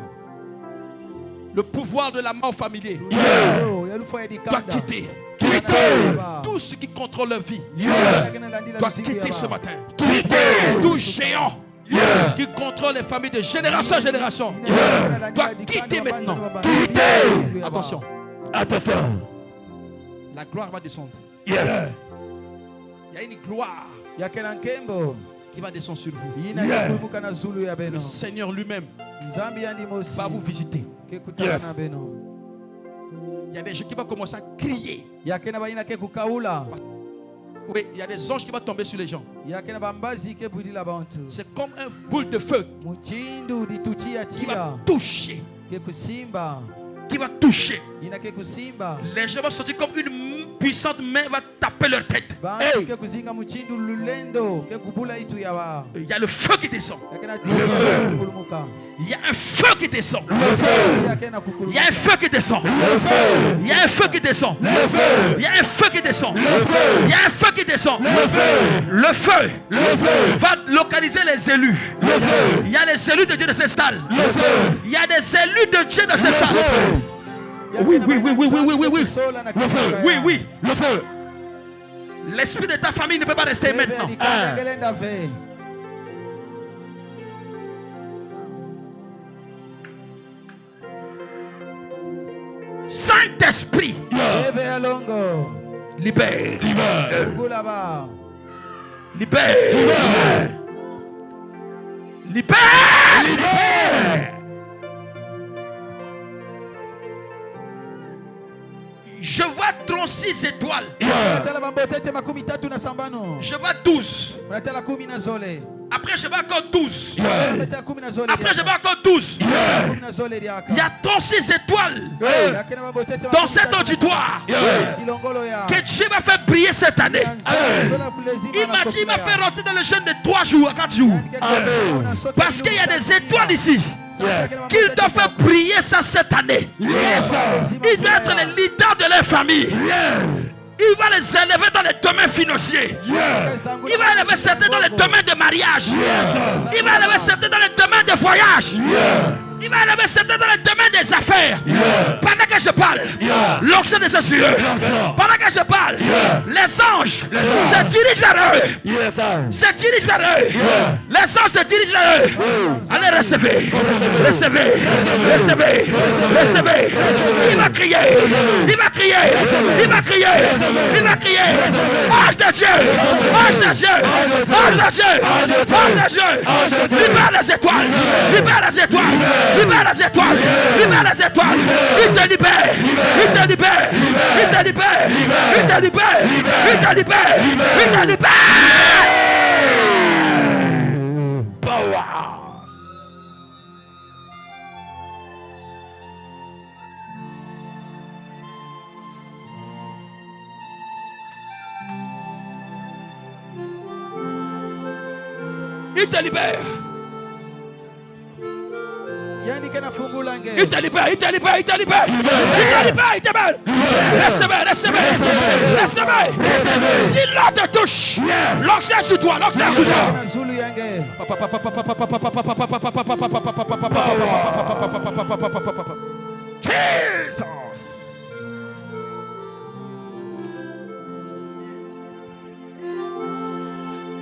Le pouvoir de la mort familier Ya lufa ya doit dikanda. quitter. Ya ba. Tout ce qui contrôle leur vie Ya kena landila doit luzingu ya quitter ba. ce matin. Tout géant qui contrôle les familles de génération en génération doit quitter maintenant. Attention, Attention. la gloire va descendre. Yes. Il y a une gloire Ya kena nkembo. qui va descendre sur vous. Yina yakulumuka na zulu ya Le beno. Seigneur lui-même Nzambi yandi mosi. va vous visiter. Kekutana na beno. Il y a des gens qui vont commencer à crier. Ya kena bayina ke kukaula. Oui, il y a des anges qui vont tomber sur les gens. Ya kena bambazi ke budila bantu. C'est comme un boule de feu Muchindu dituti ya qui va tia. toucher. Ke kusimba. Qui va toucher. Yina ke kusimba. Les gens vont sortir comme une puissante main va taper taper leur tête. bantu ke kuzinga muchindu lulendo ke kubula itu yawa Il y a le feu qui descend. yakena tia kulumuka Il y a un feu qui descend. yakena Il y a un feu qui descend. Il y a un feu qui descend. Il y a un feu qui descend. Il y a un feu qui descend. Le feu va localiser les élus. Il y a les élus de Dieu dans ces salles. Il y a des élus de Dieu dans ces salles. Oui, oui, oui, oui, oui, oui, oui, oui. Oui, oui. Le feu. L'esprit de ta famille ne peut pas rester maintenant. Saint-Esprit, libère. Libère. Libère. Je vois 36 étoiles. Je vois 12. Après, je vois encore 12. Après, je vois encore 12. Il y a 36 étoiles dans cet auditoire que Dieu va faire briller cette année. Il m'a dit, il m'a fait rentrer dans le jeûne de 3 jours à 4 jours. Parce qu'il y a des étoiles ici qu'il doit faire briller ça cette année. Il doit être le leader de leur famille. Il va les élever dans les domaines financiers. Il va élever certains dans les domaines de mariage. Il va élever certains dans les domaines de voyage. Il va élever certains dans les domaines des affaires. Pendant que je parle, l'onction de ce cieux. Pendant que je parle, les anges se dirigent vers eux. Se dirigent vers eux. Les anges se dirigent vers eux. Allez, recevez. Recevez. Recevez. Recevez. Il va crier. Il va crier. Il va crier. Il va crier. Ange de Dieu. Ange de Dieu. Ange de Dieu. Ange de Dieu. Libère les étoiles. Libère les étoiles. Libère les étoiles. Libère les étoiles. Il te libère. Il te libère. Il te libère. Il te libère. Il te libère. Il te libère. Power. Il te libère. Il te libère, il te libère, il te libère. Il te libère, il te libère. Recevez, recevez, recevez. Si l'on te touche, l'onction sur toi, l'onction sur toi.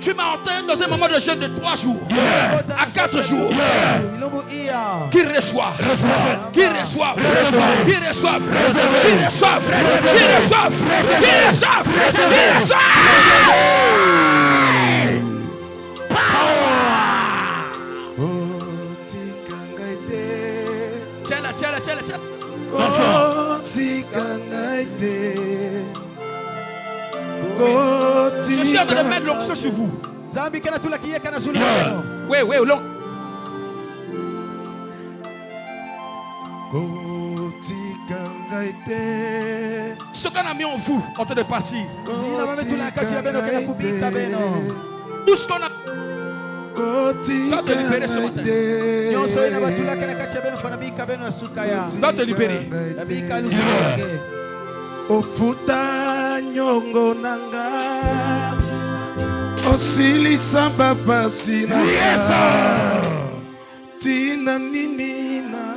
Tu m'as entendu dans un moment de jeûne de 3 jours à 4 jours. Qu'il reçoive, qu'il reçoive, qu'il reçoive, qu'il reçoive, qu'il reçoive, qu'il reçoive, qu'il reçoive. Tiens là, tiens là, tiens là, tiens. Je suis en train de mettre l'onction sur vous. Oui, oui, l'onction. Ce qu'on a mis en vous, en train de partir. Tout ce qu'on a. Doit te libérer ce matin. Doit te libérer. Ofuta nyongo nanga osilisa bapasi nanga tina ninina.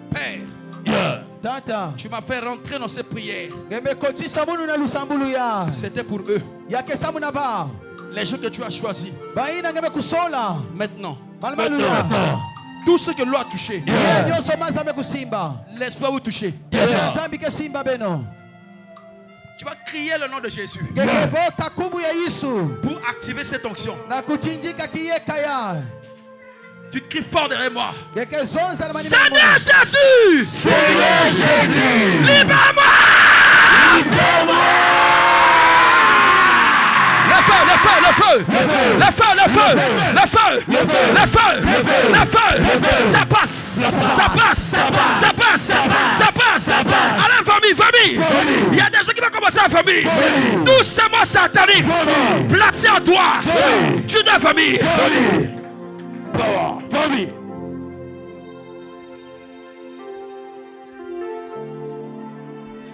Père, Tata, tu m'as fait rentrer dans ces prières. C'était pour eux. Les gens que tu as choisis. Maintenant. Tout ce que l'eau a touché, l'espoir vous toucher. Tu vas crier le nom de Jésus pour activer cette onction. Tu cries fort derrière moi. Seigneur Jésus, Seigneur Jésus, libère-moi. Le feu, le feu, le feu, le feu, le feu, le feu, le feu, le feu, ça passe, ça passe, ça passe, ça passe. Allez famille, famille. Il y a des gens qui vont commencer la famille. Tous ces mots sataniques placés en toi. Tu dois famille. Famille.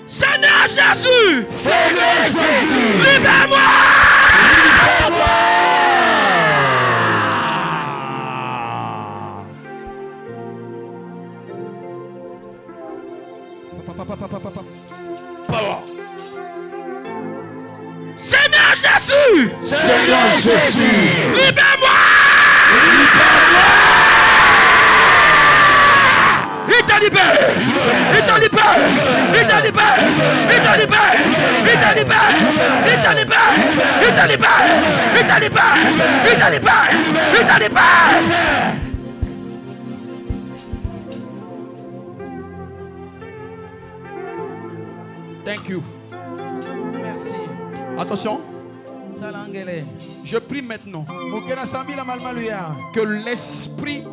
Seigneur Jésus. Seigneur Jésus. Libère-moi. Seigneur Jésus. Seigneur Jésus. Libère-moi. Il t'a libéré. Il t'a libéré. Il t'a libéré. Il t'a libéré. Il t'a libéré. Il t'a libéré. Il t'a libéré. Il t'a libéré. Il t'a libéré. Il t'a libéré. Thank you. Merci. Attention, Salangele. je prie maintenant Mukena sambila malmaluya. que l'esprit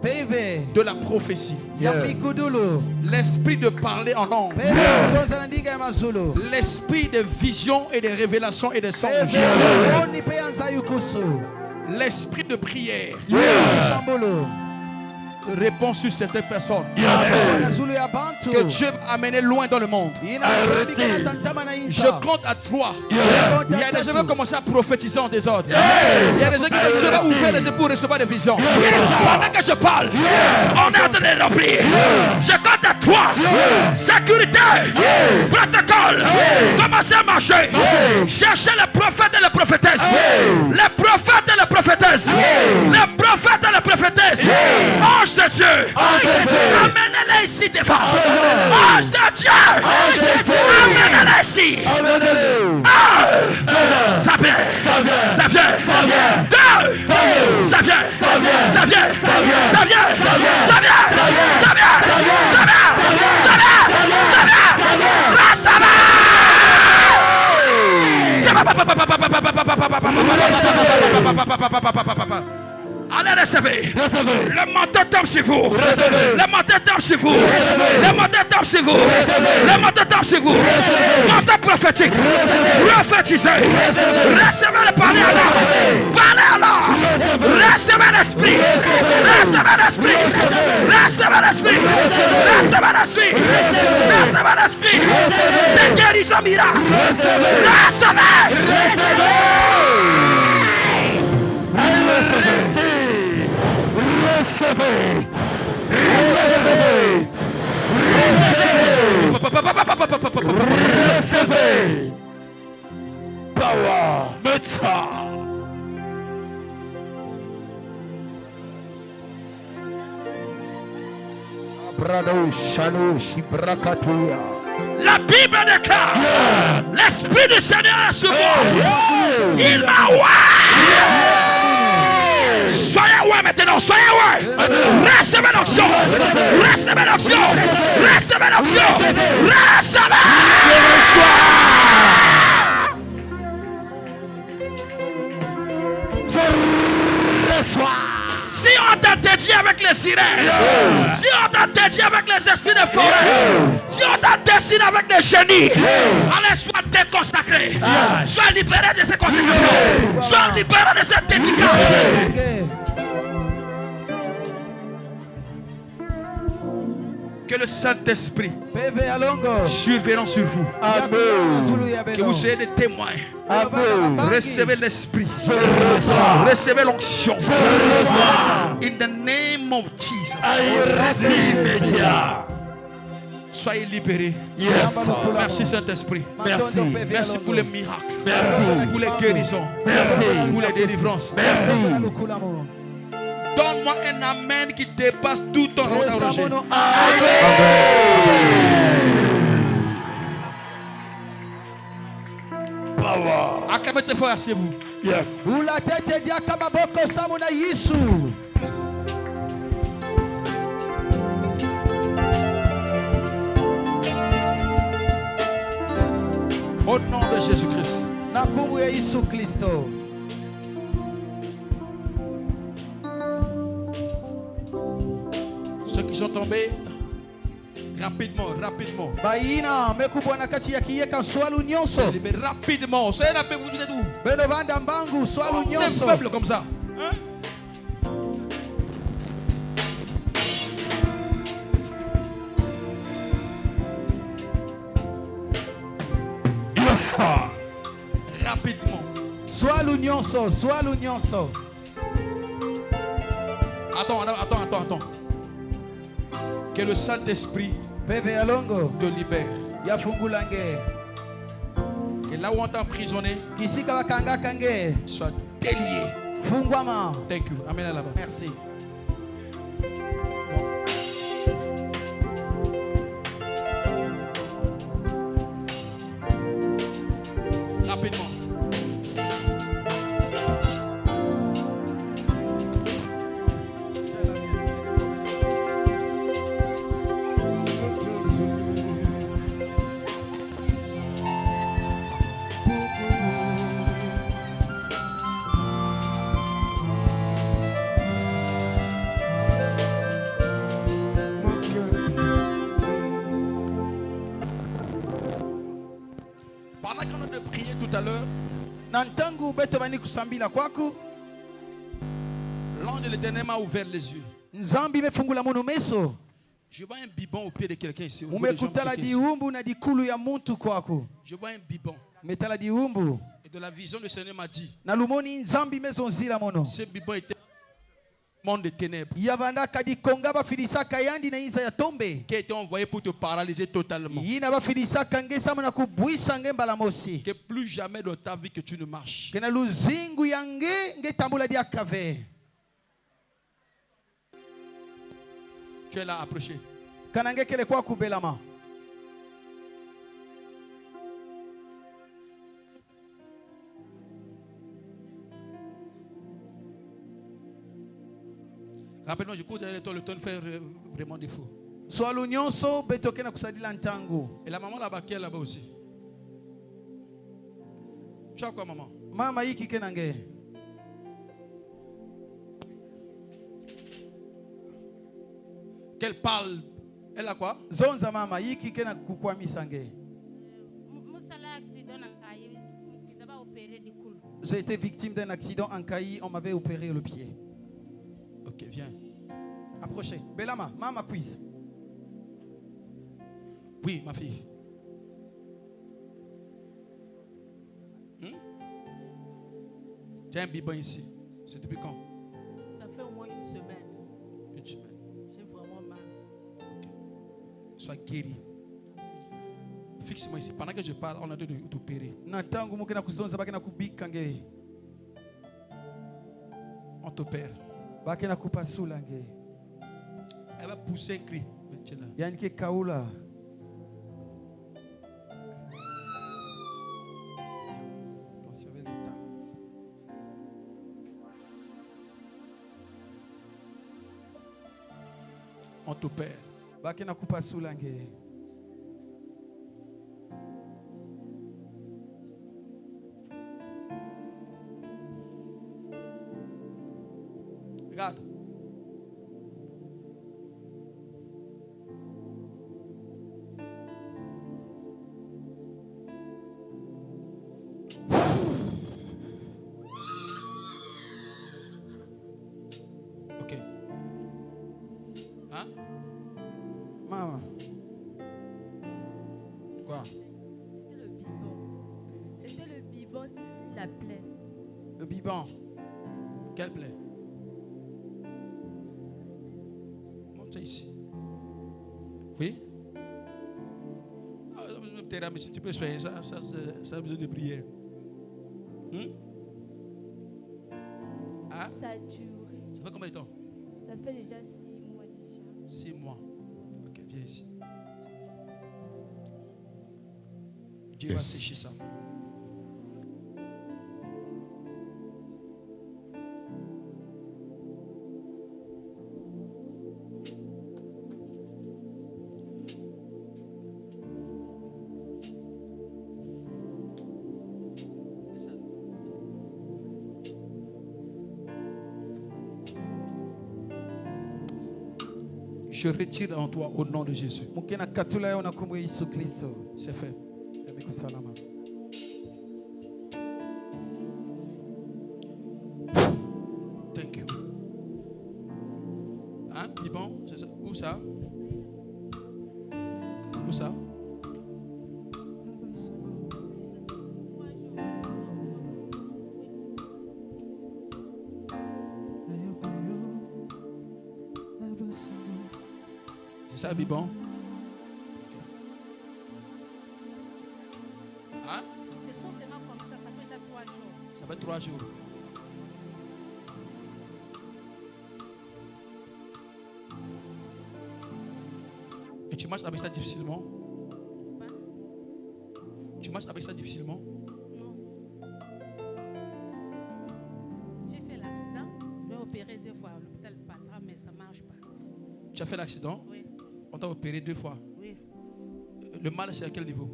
Peve. de la prophétie, Ya mikudulu. l'esprit de parler en langue, Peve kuzosa nandiga ya mazulu. l'esprit de vision et de révélation et de songe, Peve oni pe anza yukusu. l'esprit de prière Sambulu. répond sur certaines personnes Na zulu ya bantu. que Dieu m'a amené loin dans le monde. Ina zambi kana tantama na Je insa. compte à 3. Konta Il y a des gens qui vont tatu. commencer à prophétiser en désordre. Il y a des gens qui vont Dieu va ouvrir les yeux pour recevoir des visions. Pendant que je parle, on est en train de remplir. Je compte à 3. Sécurité, protocole, commencez à marcher. Cherchez les prophètes et les prophétesses. Les prophètes et les prophétesses. Les prophètes et les prophétesses. Ange de Dieu. Amenez-les ici devant. Ange de Dieu. Amenez-les ici. Ah, ça vient. Ça vient. 2. Ça vient. Ça vient. Ça vient. Ça vient. Ça vient. Ça vient. Ça vient. Ça vient. Ça vient. Allez, recevez. Le manteau tombe sur vous. Le manteau tombe sur vous. Le manteau tombe sur vous. Le manteau tombe sur vous. Manteau prophétique. Prophétisez. Recevez le parler alors. Parlez alors. Recevez l'esprit. Recevez l'esprit. Recevez l'esprit. Recevez l'esprit. Recevez l'esprit. Des guérisons miracles. Recevez. Recevez. Power. Metsa. Brado Shano Shibrakatuya. La Bible déclare, l'Esprit du Seigneur est sur moi. Il m'a oué. Soyez oué maintenant, soyez oué. Recevez l'onction. Recevez l'onction. Recevez l'onction. Recevez. Si on t'a dédié avec les sirènes, si on t'a dédié avec les esprits de forêt, si on t'a dessiné avec des génies, allez, sois déconsacré, sois libéré de ces consécrations, sois libéré de cette dédicace. Que le Saint-Esprit Peve alongo. surveillant sur vous, Ya zulu ya que beno. vous soyez des témoins. Amen. Recevez l'Esprit, recevez l'onction. In the name of Jesus. Soyez libérés. Merci Saint-Esprit. Merci pour les miracles, pour les guérisons, pour les délivrances. Donne-moi un amen qui dépasse tout ton roger. Acclamez très fort, asseyez-vous. Ulatete diaka maboko samu na Yesu. Au nom de Jésus-Christ. Na kumbu ya Yesu Kristo. Ceux qui sont tombés, Rapidement, rapidement. bayina mekubwa na kati ya kiyeka swalu nyonso Mais rapidement. Soyez rapide, vous dites où? beno vanda mbangu swalu C'est un nyonso peuple comme ça. Hein? Rapidement. swalu nyonso Attends. Que le Saint-Esprit peve ya longo te libère. yafungula nge Que là où on t'a emprisonné, kisika bakangaka nge soit délié. fungwama. Thank you. Amène là-bas. Merci. Rapidement. Pendant qu'on a prié tout à l'heure, Na ntangu beto bani kusambila kwaku l'ange de l'Éternel m'a ouvert les yeux. nzambi mefungula munu meso Je vois un biberon au pied de quelqu'un ici. umekutala diumbu na dikulu ya muntu kwaku Je vois un biberon. metala diumbu Et de la vision, le Seigneur m'a dit, na lumoni nzambi mezonzila mono ce biberon était un monde de ténèbres yavandaka dikonga bafilisaka yandi na inza ya tombe qui a été envoyé pour te paralyser totalement. yina bafilisaka nge sama na kubwisa nge mbala mosi Que plus jamais dans ta vie que tu ne marches. kena luzingu yange nge tambula diakave Tu es là, approché. kana nge kele kwa kubelama Rappelle-moi, je cours derrière toi, le temps de faire vraiment défaut. swalu nyonso beto kena kusadila ntangu Et la maman là-bas, qui est là-bas aussi. Tu as quoi, maman? mama yiki kena nge Qu'elle parle. Elle a quoi? zonza mama yiki kena kukwamisa nge j'ai été victime d'un accident en Kaï, on m'avait opéré le pied. Ok, viens. Approchez. Belama, mama quiz. Oui, ma fille. Tu as un biberon ici. C'est depuis quand? Ça fait au moins une semaine. Une semaine. J'ai vraiment mal. Ok. Sois guéri. Fixe-moi ici. Pendant que je parle, on a de t'opérer. Natangu mukena kuzonza bakena kubika nge. On t'opère. Bakena kupasula nge. Elle va pousser un cri. Maintenant. Yani ke kaula. Attention avec l'état. On t'opère. Bakena kupasula nge. Regarde. Ok. Hein? Mama. Quoi? C'était le biberon. C'était le biberon, la plaie. Le biban. Quelle plaie? Monte ça ici. Oui? Ah, mais si tu peux soigner ça, ça a besoin de prière. Hein? Ça a duré. Ça fait combien de temps? Ça fait déjà 6 mois déjà. 6 mois. Ok, viens ici. Dieu va sécher ça. Je retire en toi au nom de Jésus. Mukena katula yo na kumwe Yesu Kristo. C'est fait. Yamiku salama. Thank you. Hein, Bibon, c'est ça? Où ça? Où ça? C'est ça, Bibon? Hein? C'est forcément comme ça, ça fait déjà 3 jours. Ça fait 3 jours. Et tu marches avec ça difficilement? Pas? Tu marches avec ça difficilement? Non. J'ai fait l'accident, j'ai opéré 2 fois à l'hôpital Patra, mais ça ne marche pas. Tu as fait l'accident? Oui, On t'a opéré 2 fois. oui. Le mal, c'est à quel niveau?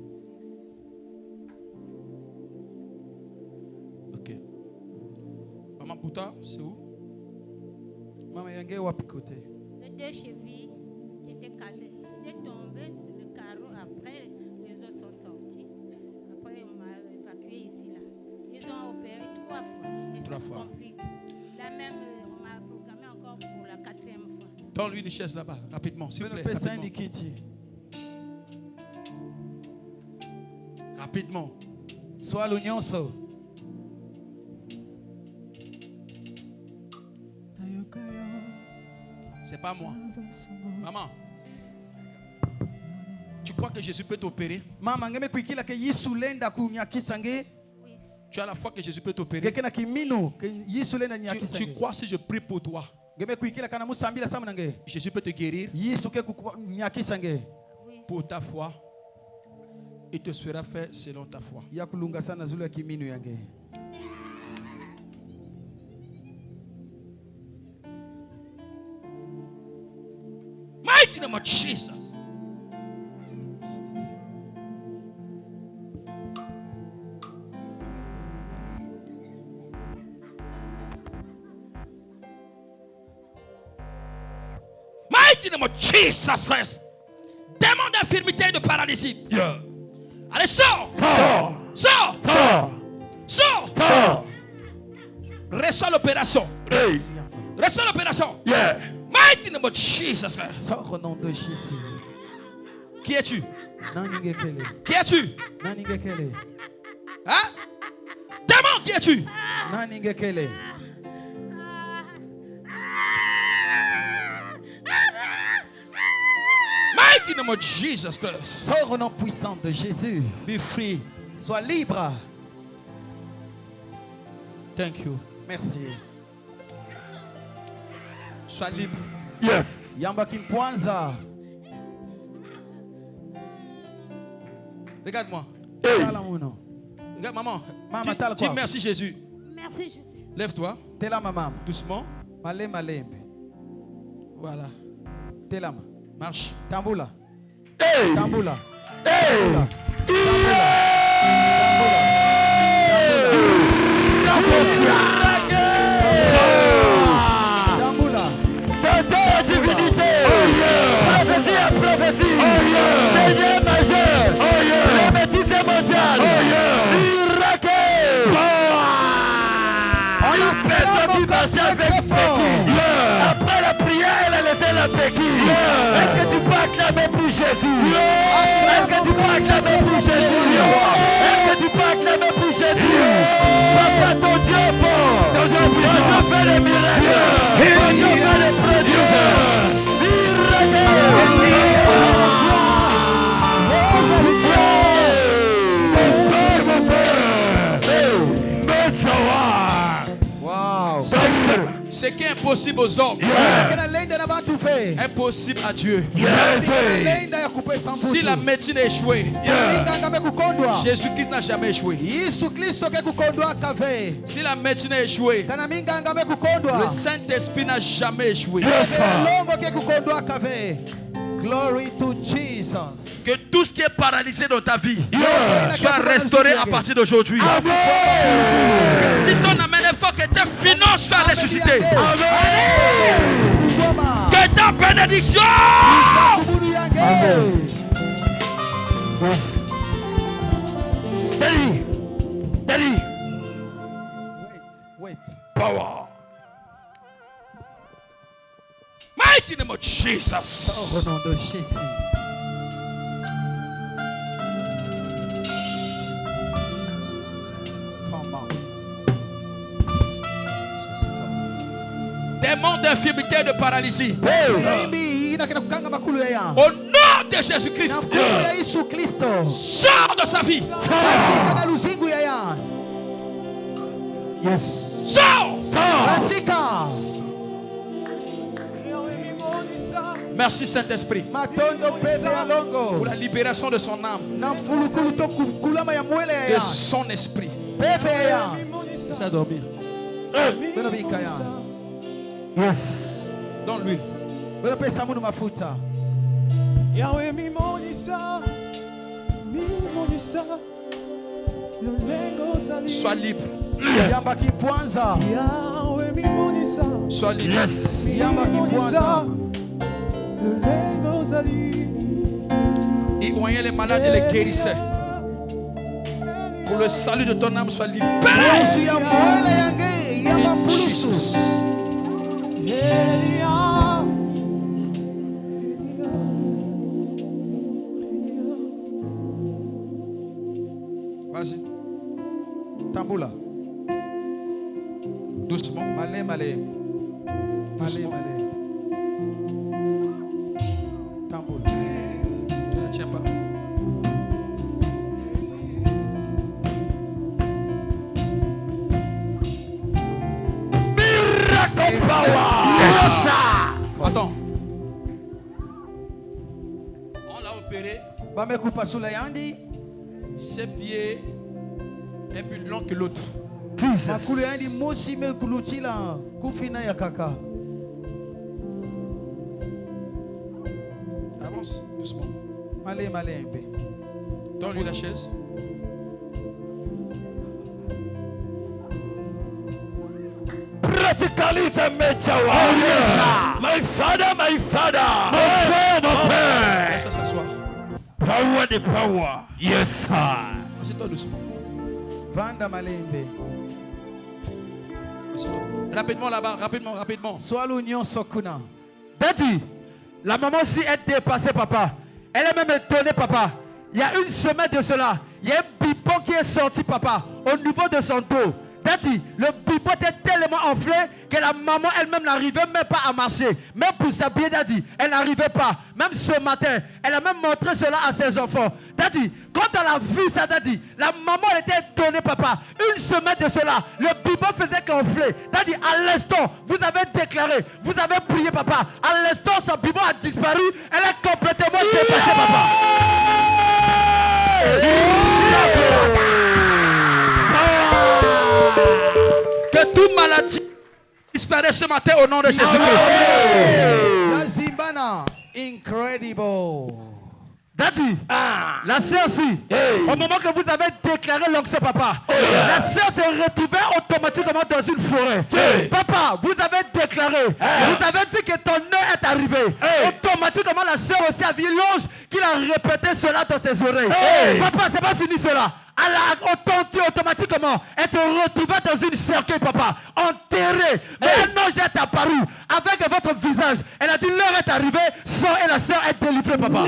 Ok. Maman, pour toi, c'est où? Mama yange wapi côté? Les 2 chevilles qui étaient cassées. J'étais tombée sur le carreau. Après, les os sont sortis. Après, on m'a évacué ici. Là. Ils ont opéré 3 fois. Et 3 ça fois. complique. Là même, on m'a programmé encore pour la 4e fois. Donne-lui une chaise là-bas, rapidement, s'il vous Meno plaît. pesa Rapidement. indikiti. Rapidement. Swalo nyonso. C'est pas moi. Maman, tu crois que Jésus peut t'opérer? Mama ngeme kuikila ke Yesu lenda kunyakisa nge. Oui. Tu as la foi que Jésus peut t'opérer? Ngeke na kimino ke Yesu lenda nyakisa Tu nge. crois si je prie pour toi, Ngeme kuikila kana musambila sama nge. Jésus peut te guérir Yesu ke nyakisa nge. Oui. pour ta foi? Il te sera fait selon ta foi. Ya kulunga sana zulu ya kimino yange. Mighty name of Jesus. Mighty name of Jesus Christ. Démon d'infirmité et de paralysie. Yeah. Allez, sors! Sors. Sors! Sors. Sors! Sors. Reçois l'opération. Hey. Reçois l'opération. Yeah. Mighty name of Jesus Christ. Sors au nom de Jésus. Qui es-tu? Nani ngekele? Qui es-tu? Nani ngekele? Hein? Démon, qui es-tu? Nani ngekele? Mighty name of Jesus Christ. Sors au nom puissant de Jésus. Be free. Sois libre. Thank you. Merci. Sois libre. Yes. Yamba kimpwanza. Regarde-moi. Hey. Tala muno. Regarde, maman. Maman, Dis- t'as le dis quoi? merci Jésus. Merci Jésus. Lève-toi. Tela mama. Doucement. Malema malembe. Voilà. Tela ma. Marche. Tambula. Hey. Tambula. Hey. Tambula. Tambula. Dans divinité. Prophétie à prophétie. Seigneur majeur. Le bêtise mondial. Miracle. On a Personne qui marche avec béquille. Après la prière, elle a laissé la béquille. Est-ce que tu peux acclamer pour Jésus? Est-ce que tu peux acclamer pour Jésus? Est-ce que tu peux acclamer pour Jésus? Papa, ton Dieu est fort. Ton Dieu fait des miracles. Ton Dieu fait des prodiges. Wow. Ce qui est impossible aux hommes, Kana lenda na bantu fe. impossible à Dieu. Kana lenda ya kupesa mbutu. Si la médecine a échoué, Kana ngame kukondwa. Jésus-Christ n'a jamais échoué. Yesu Kristo ke kukondwa kave. Si la médecine a échoué, Kana minga ngame le kukondwa. Saint-Esprit n'a jamais échoué. Longo ke kukondwa kave. Glory to Jesus. Que tout ce qui est paralysé dans ta vie Yeah. soit restauré à partir d'aujourd'hui. Si ton âme est fort, que tes finances soient ressuscitées. Ngoma. Que ta paix Bénédiction. Kuburu yange. Daddy. Wait. Power. Mighty name of Jesus. Au nom de Jésus. Comment? Démon d'infirmité et de paralysie. Yimbi inakenda kukanga makulu ya. Au nom de Jésus-Christ. Na mkono ya Yesu Kristo. Sors de sa vie. Kasika na luzingu ya. Yes. Sors. Kasika. Merci Saint-Esprit Matondo pepe ya longo. pour la libération de son âme, Na mfulukulu to kulama ya mwele de ya. son esprit. Pepe ya. C'est à dormir. Bena bika ya. Yes. Dans l'huile. Bena pesa mundu mafuta. Yahweh mimonisa Lulengo zali Sois libre. Yamba kipwanza. Yahweh mimonisa Sois libre. Yes. Yamba kipwanza. Lulengo zali Il voyait les malades et les guérissait. Pour le salut de ton âme, sois libéré. Pulusu ya mwele yange. Yamba pulusu. Elia Vas-y. Tambula. Doucement. Male. Doucement. Tambula. Tu ne tiens pas. Miracle power. Yes. Attends. On l'a opéré. Bamekupa sula yandi. Ses pieds est plus long que l'autre. Makulu yandi mosi me kulutila. Kufina ya kaka. Avance doucement. Male mpe. Donne-lui la chaise. Practically the Mechawa. My father. Mon père. Laisse-la s'asseoir. Power the power. Yes, sir. Assieds-toi doucement. Vanda malembe. Assieds-toi. Rapidement là-bas, rapidement. Swala union sokuna. Daddy, la maman si est dépassée, papa. Elle est même étonnée, papa. Il y a une semaine de cela, il y a un biberon qui est sorti, papa, au niveau de son dos. Daddy, le biberon était tellement enflé que la maman elle-même n'arrivait même pas à marcher. Même pour s'habiller, Daddy, elle n'arrivait pas. Même ce matin, elle a même montré cela à ses enfants. Daddy, quand elle a vu ça, Daddy, la maman elle était étonnée, papa. Une semaine de cela, le biberon faisait qu'enfler. Daddy, à l'instant, vous avez déclaré, vous avez prié, papa. À l'instant, son biberon a disparu. Elle est complètement dépassée, papa. Que toute maladie disparaisse ce matin au nom de Jésus-Christ. La Zimbana. Incredible. Daddy, la sœur aussi, au moment que vous avez déclaré l'onction, papa, la sœur s'est retrouvée automatiquement dans une forêt. Papa, vous avez déclaré, vous avez dit que ton heure est arrivée. Automatiquement, la sœur aussi a vu l'ange qui a répété cela dans ses oreilles. Papa, c'est pas fini cela. Elle a automatiquement, elle se retrouvait dans une cercueil, papa, enterrée. Mais un ange est apparu avec votre visage. Elle a dit, l'heure est arrivée, sort et la sœur est délivrée, papa.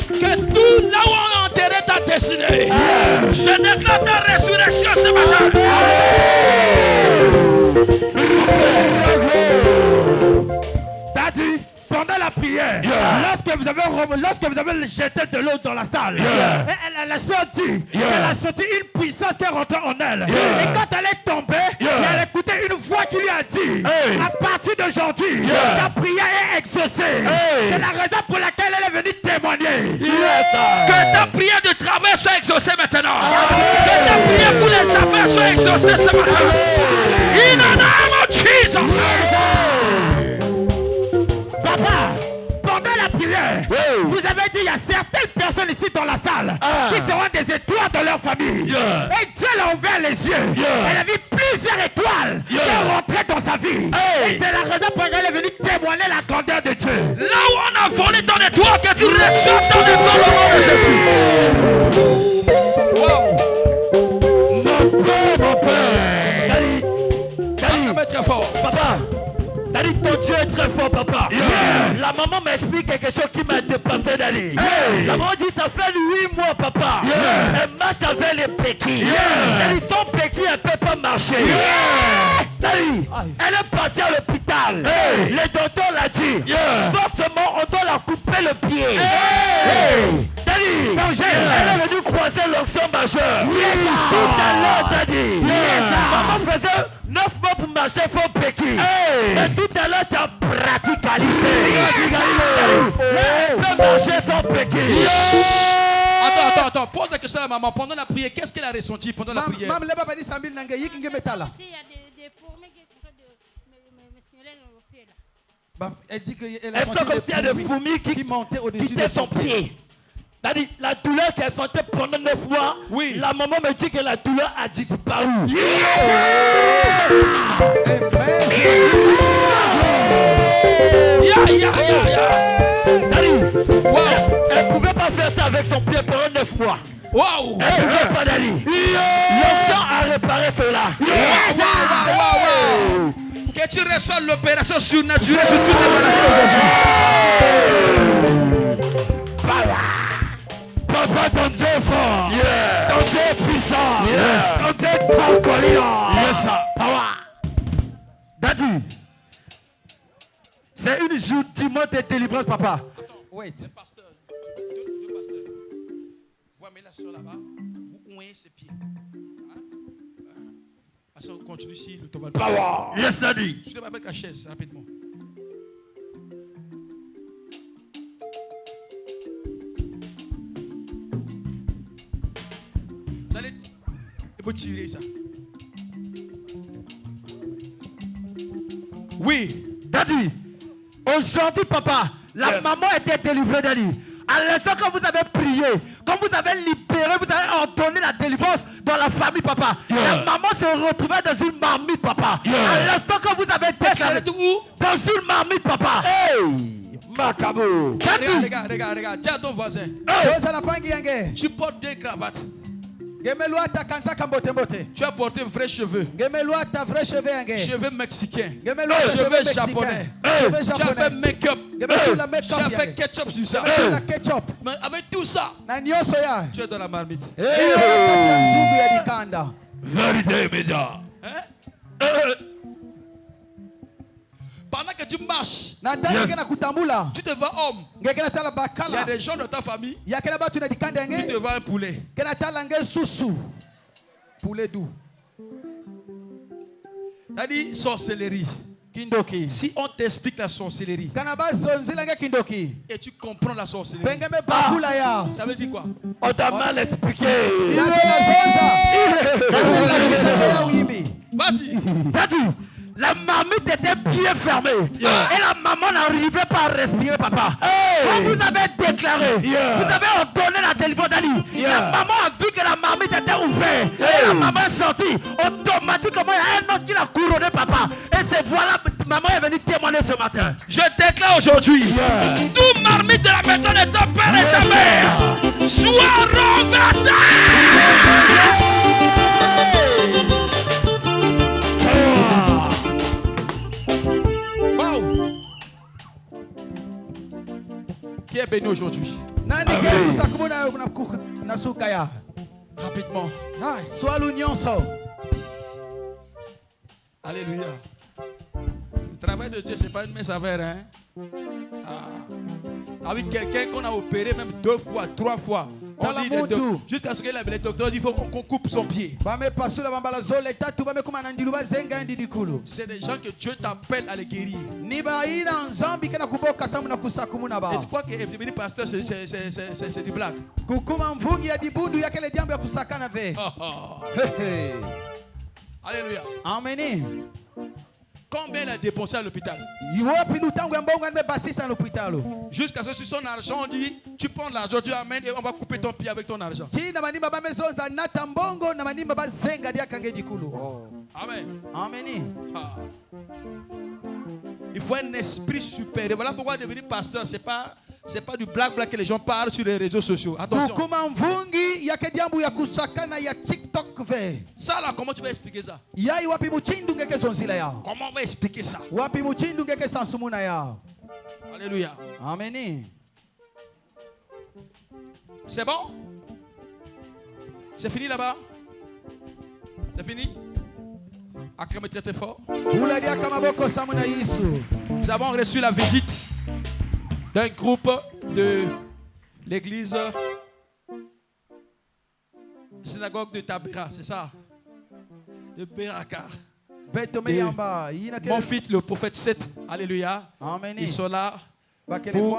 Que tout là où on a enterré ta destinée, je déclare ta résurrection ce matin. Daddy, pendant la prière, lorsque vous avez jeté de l'eau dans la salle, elle a sorti, elle a senti une puissance qui est rentrée en elle. Et quand elle est tombée, elle a écouté une voix qui lui a dit, à partir d'aujourd'hui, ta prière est exaucée. C'est la raison pour laquelle elle est venue témoigner. Que ta prière de travail soit exaucée maintenant. Que ta prière pour les affaires soit exaucée ce matin. In the name of Jesus. Papa, pendant la prière, vous avez dit il y a certaines personnes ici dans la salle qui seront des étoiles dans leur famille. Et Dieu l'a ouvert les yeux. Elle a vu plusieurs étoiles qui sont rentrées dans sa vie. Et c'est la raison pour laquelle elle est venue dévoiler la grandeur de Dieu. Là où on a volé ton étoile, que tu reçois ton étoile au nom de Jésus. Wow. Mon père. Daddy, Très fort. papa. Daddy, ton Dieu est très fort, papa. La maman m'explique quelque chose qui m'a dépassé, Daddy. La maman dit, ça fait 8 mois, papa. Elle marche avec les béquilles. Daddy, son béquille, elle ne peut pas marcher. Daddy, elle est passée à l'hôpital. Le docteur l'a dit. Forcément, on doit la couper le pied. Daddy, elle est venue croiser l'onction majeure. Tout à l'heure, Daddy. Maman faisait 9 mois pour marcher, il faut béquille. Et tout à l'heure, c'est praticalisé. Elle peut marcher sans béquille. Attends. Pose la question à la maman. Pendant la prière, qu'est-ce qu'elle a ressenti pendant la prière? Mam leba bani sambil nange yiki nge metala. Il y a des fourmis qui sont en train de me signaler dans le pied là. Elle dit que elle a Elle sent senti comme s'il y a des fourmis qui montaient au-dessus quittaient de son pied. C'est-à-dire, la douleur qu'elle sentait pendant 9 mois, Oui. la maman me dit que la douleur a disparu. Wow. Elle ne pouvait pas faire ça avec son pied pendant 9 mois. Wow. Elle ne pouvait pas d'aller. L'onction a réparé cela. Wow. Que tu reçois l'opération surnaturelle sur toutes les maladies aujourd'hui. Papa, ton Dieu est fort. Ton Dieu est puissant. Ton Dieu est power. Daddy, c'est une journée de délivrance, papa. Wait. Deux pasteurs. Vous amenez la soeur là-bas. Vous ouillez ses pieds. On continue ici. Le total. Power. Yes, Daddy. Je vais avec la chaise rapidement. Vous allez tirer ça. Oui. Daddy, aujourd'hui, papa, la maman était délivrée, Daddy. À l'instant, quand vous avez prié, quand vous avez libéré, vous avez ordonné la délivrance dans la famille, papa. La maman se retrouvait dans une marmite, papa. À l'instant, quand vous avez déclaré où? dans une marmite, papa. Hey, Macabo. Regarde. Dis à ton voisin. Tu portes des cravates. Tu as porté vrais cheveux. Cheveux mexicains. Cheveux japonais. Tu as fait make-up. Tu as fait ketchup sur ça. Mais avec tout ça, tu es dans la marmite. Vérité immédiate. Pendant que tu marches, tu te vois homme. Il y a des gens de ta famille qui te voient un poulet. Poulet doux. Ça dit sorcellerie. Si on t'explique la sorcellerie et tu comprends la sorcellerie, ça veut dire quoi? On t'a mal expliqué. Vas-y. La marmite était bien fermée. Et la maman n'arrivait pas à respirer, papa. Quand vous avez déclaré, vous avez ordonné la délivrance d'Ali. La maman a vu que la marmite était ouverte. Et la maman est sortie. Automatiquement, il y a un os qui l'a couronné, papa. Et c'est voilà, maman est venue témoigner ce matin. Je déclare aujourd'hui, toute marmite de la maison de ton père et ta mère soit renversée. Qui est béni aujourd'hui? Rapidement. Alléluia. Le travail de Dieu, ce n'est pas une mince affaire. Hein? Avec quelqu'un qu'on a opéré même 2 fois, 3 fois. Jusqu'à ce que les docteurs disent qu'on coupe son pied. C'est des gens que Dieu t'appelle à les guérir. Et tu crois que devenir pasteur, c'est du blague. Alléluia. Amen. Combien il a dépensé à l'hôpital? Jusqu'à ce que sur son argent, on dit, tu prends l'argent, tu amènes et on va couper ton pied avec ton argent. Oh. Amen. Amen. Ah. Il faut un esprit supérieur. Voilà pourquoi devenir pasteur, c'est pas du blague que les gens parlent sur les réseaux sociaux. Attention. Ça là, comment tu vas expliquer ça? Comment on va expliquer ça? Alléluia. Amen. C'est bon? C'est fini là-bas? C'est fini? Acclamez très fort. Nous avons reçu la visite d'un groupe de l'église synagogue de Tabera, c'est ça? De Beraka. Mon fils, le prophète Seth, alléluia. Amen. Ils sont là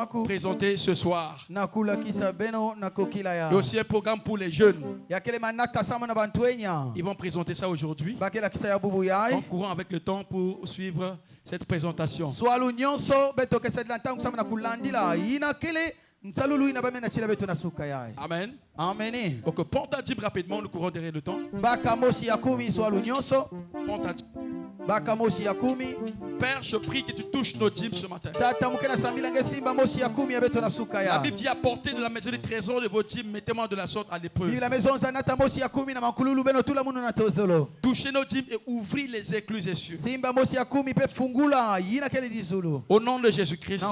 pour présenter ce soir. Il y a aussi un programme pour les jeunes. Ils vont présenter ça aujourd'hui. En courant avec le temps pour suivre cette présentation. Amen. Amen. Donc, porte à dire rapidement, nous courons derrière le temps. Porte à dire. Père, je prie que tu touches nos dîmes ce matin. La Bible dit apportez de la maison des trésors de vos dîmes, mettez-moi de la sorte à l'épreuve. Touchez nos dîmes et ouvrez les écluses des cieux. Au nom de Jésus-Christ.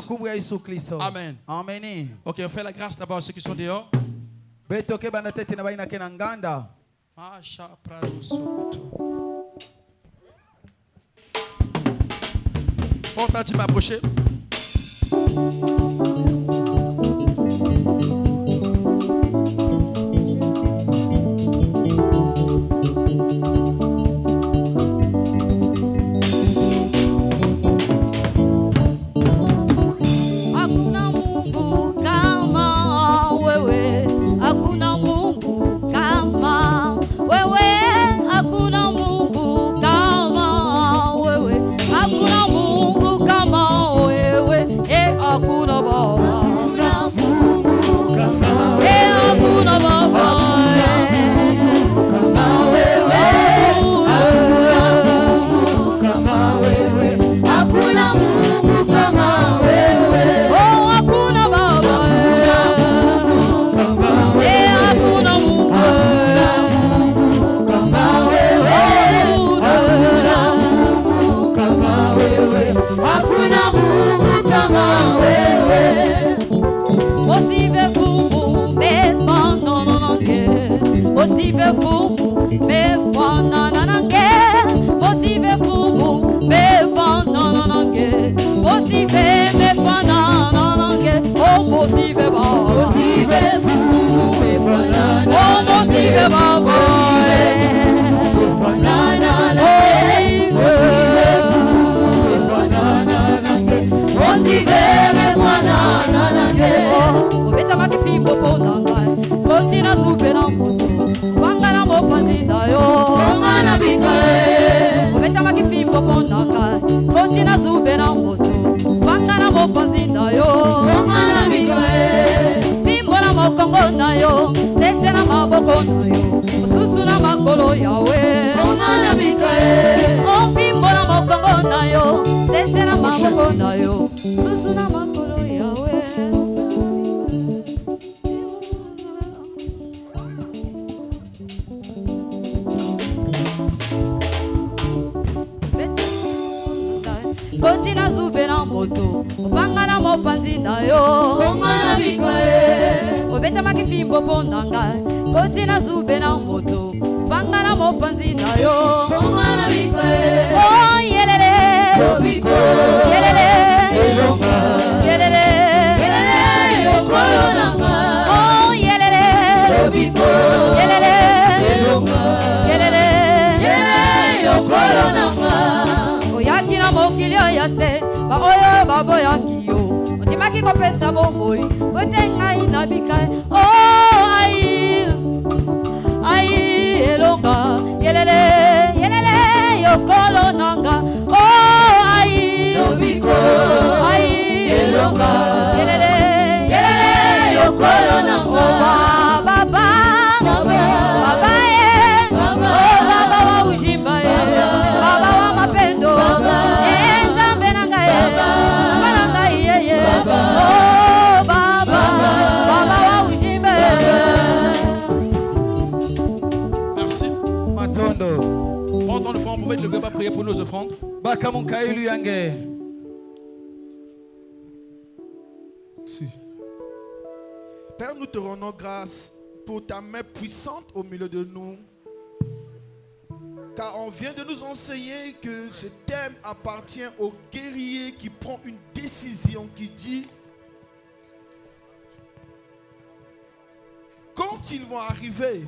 Amen. Amen. Ok, on fait la grâce d'abord à ceux qui sont dehors. Porte à dire m'approcher. les offrandes. bakamunkailu yange. Si. Père, nous te rendons grâce pour ta main puissante au milieu de nous. Car on vient de nous enseigner que ce thème appartient au guerrier qui prend une décision, qui dit quand ils vont arriver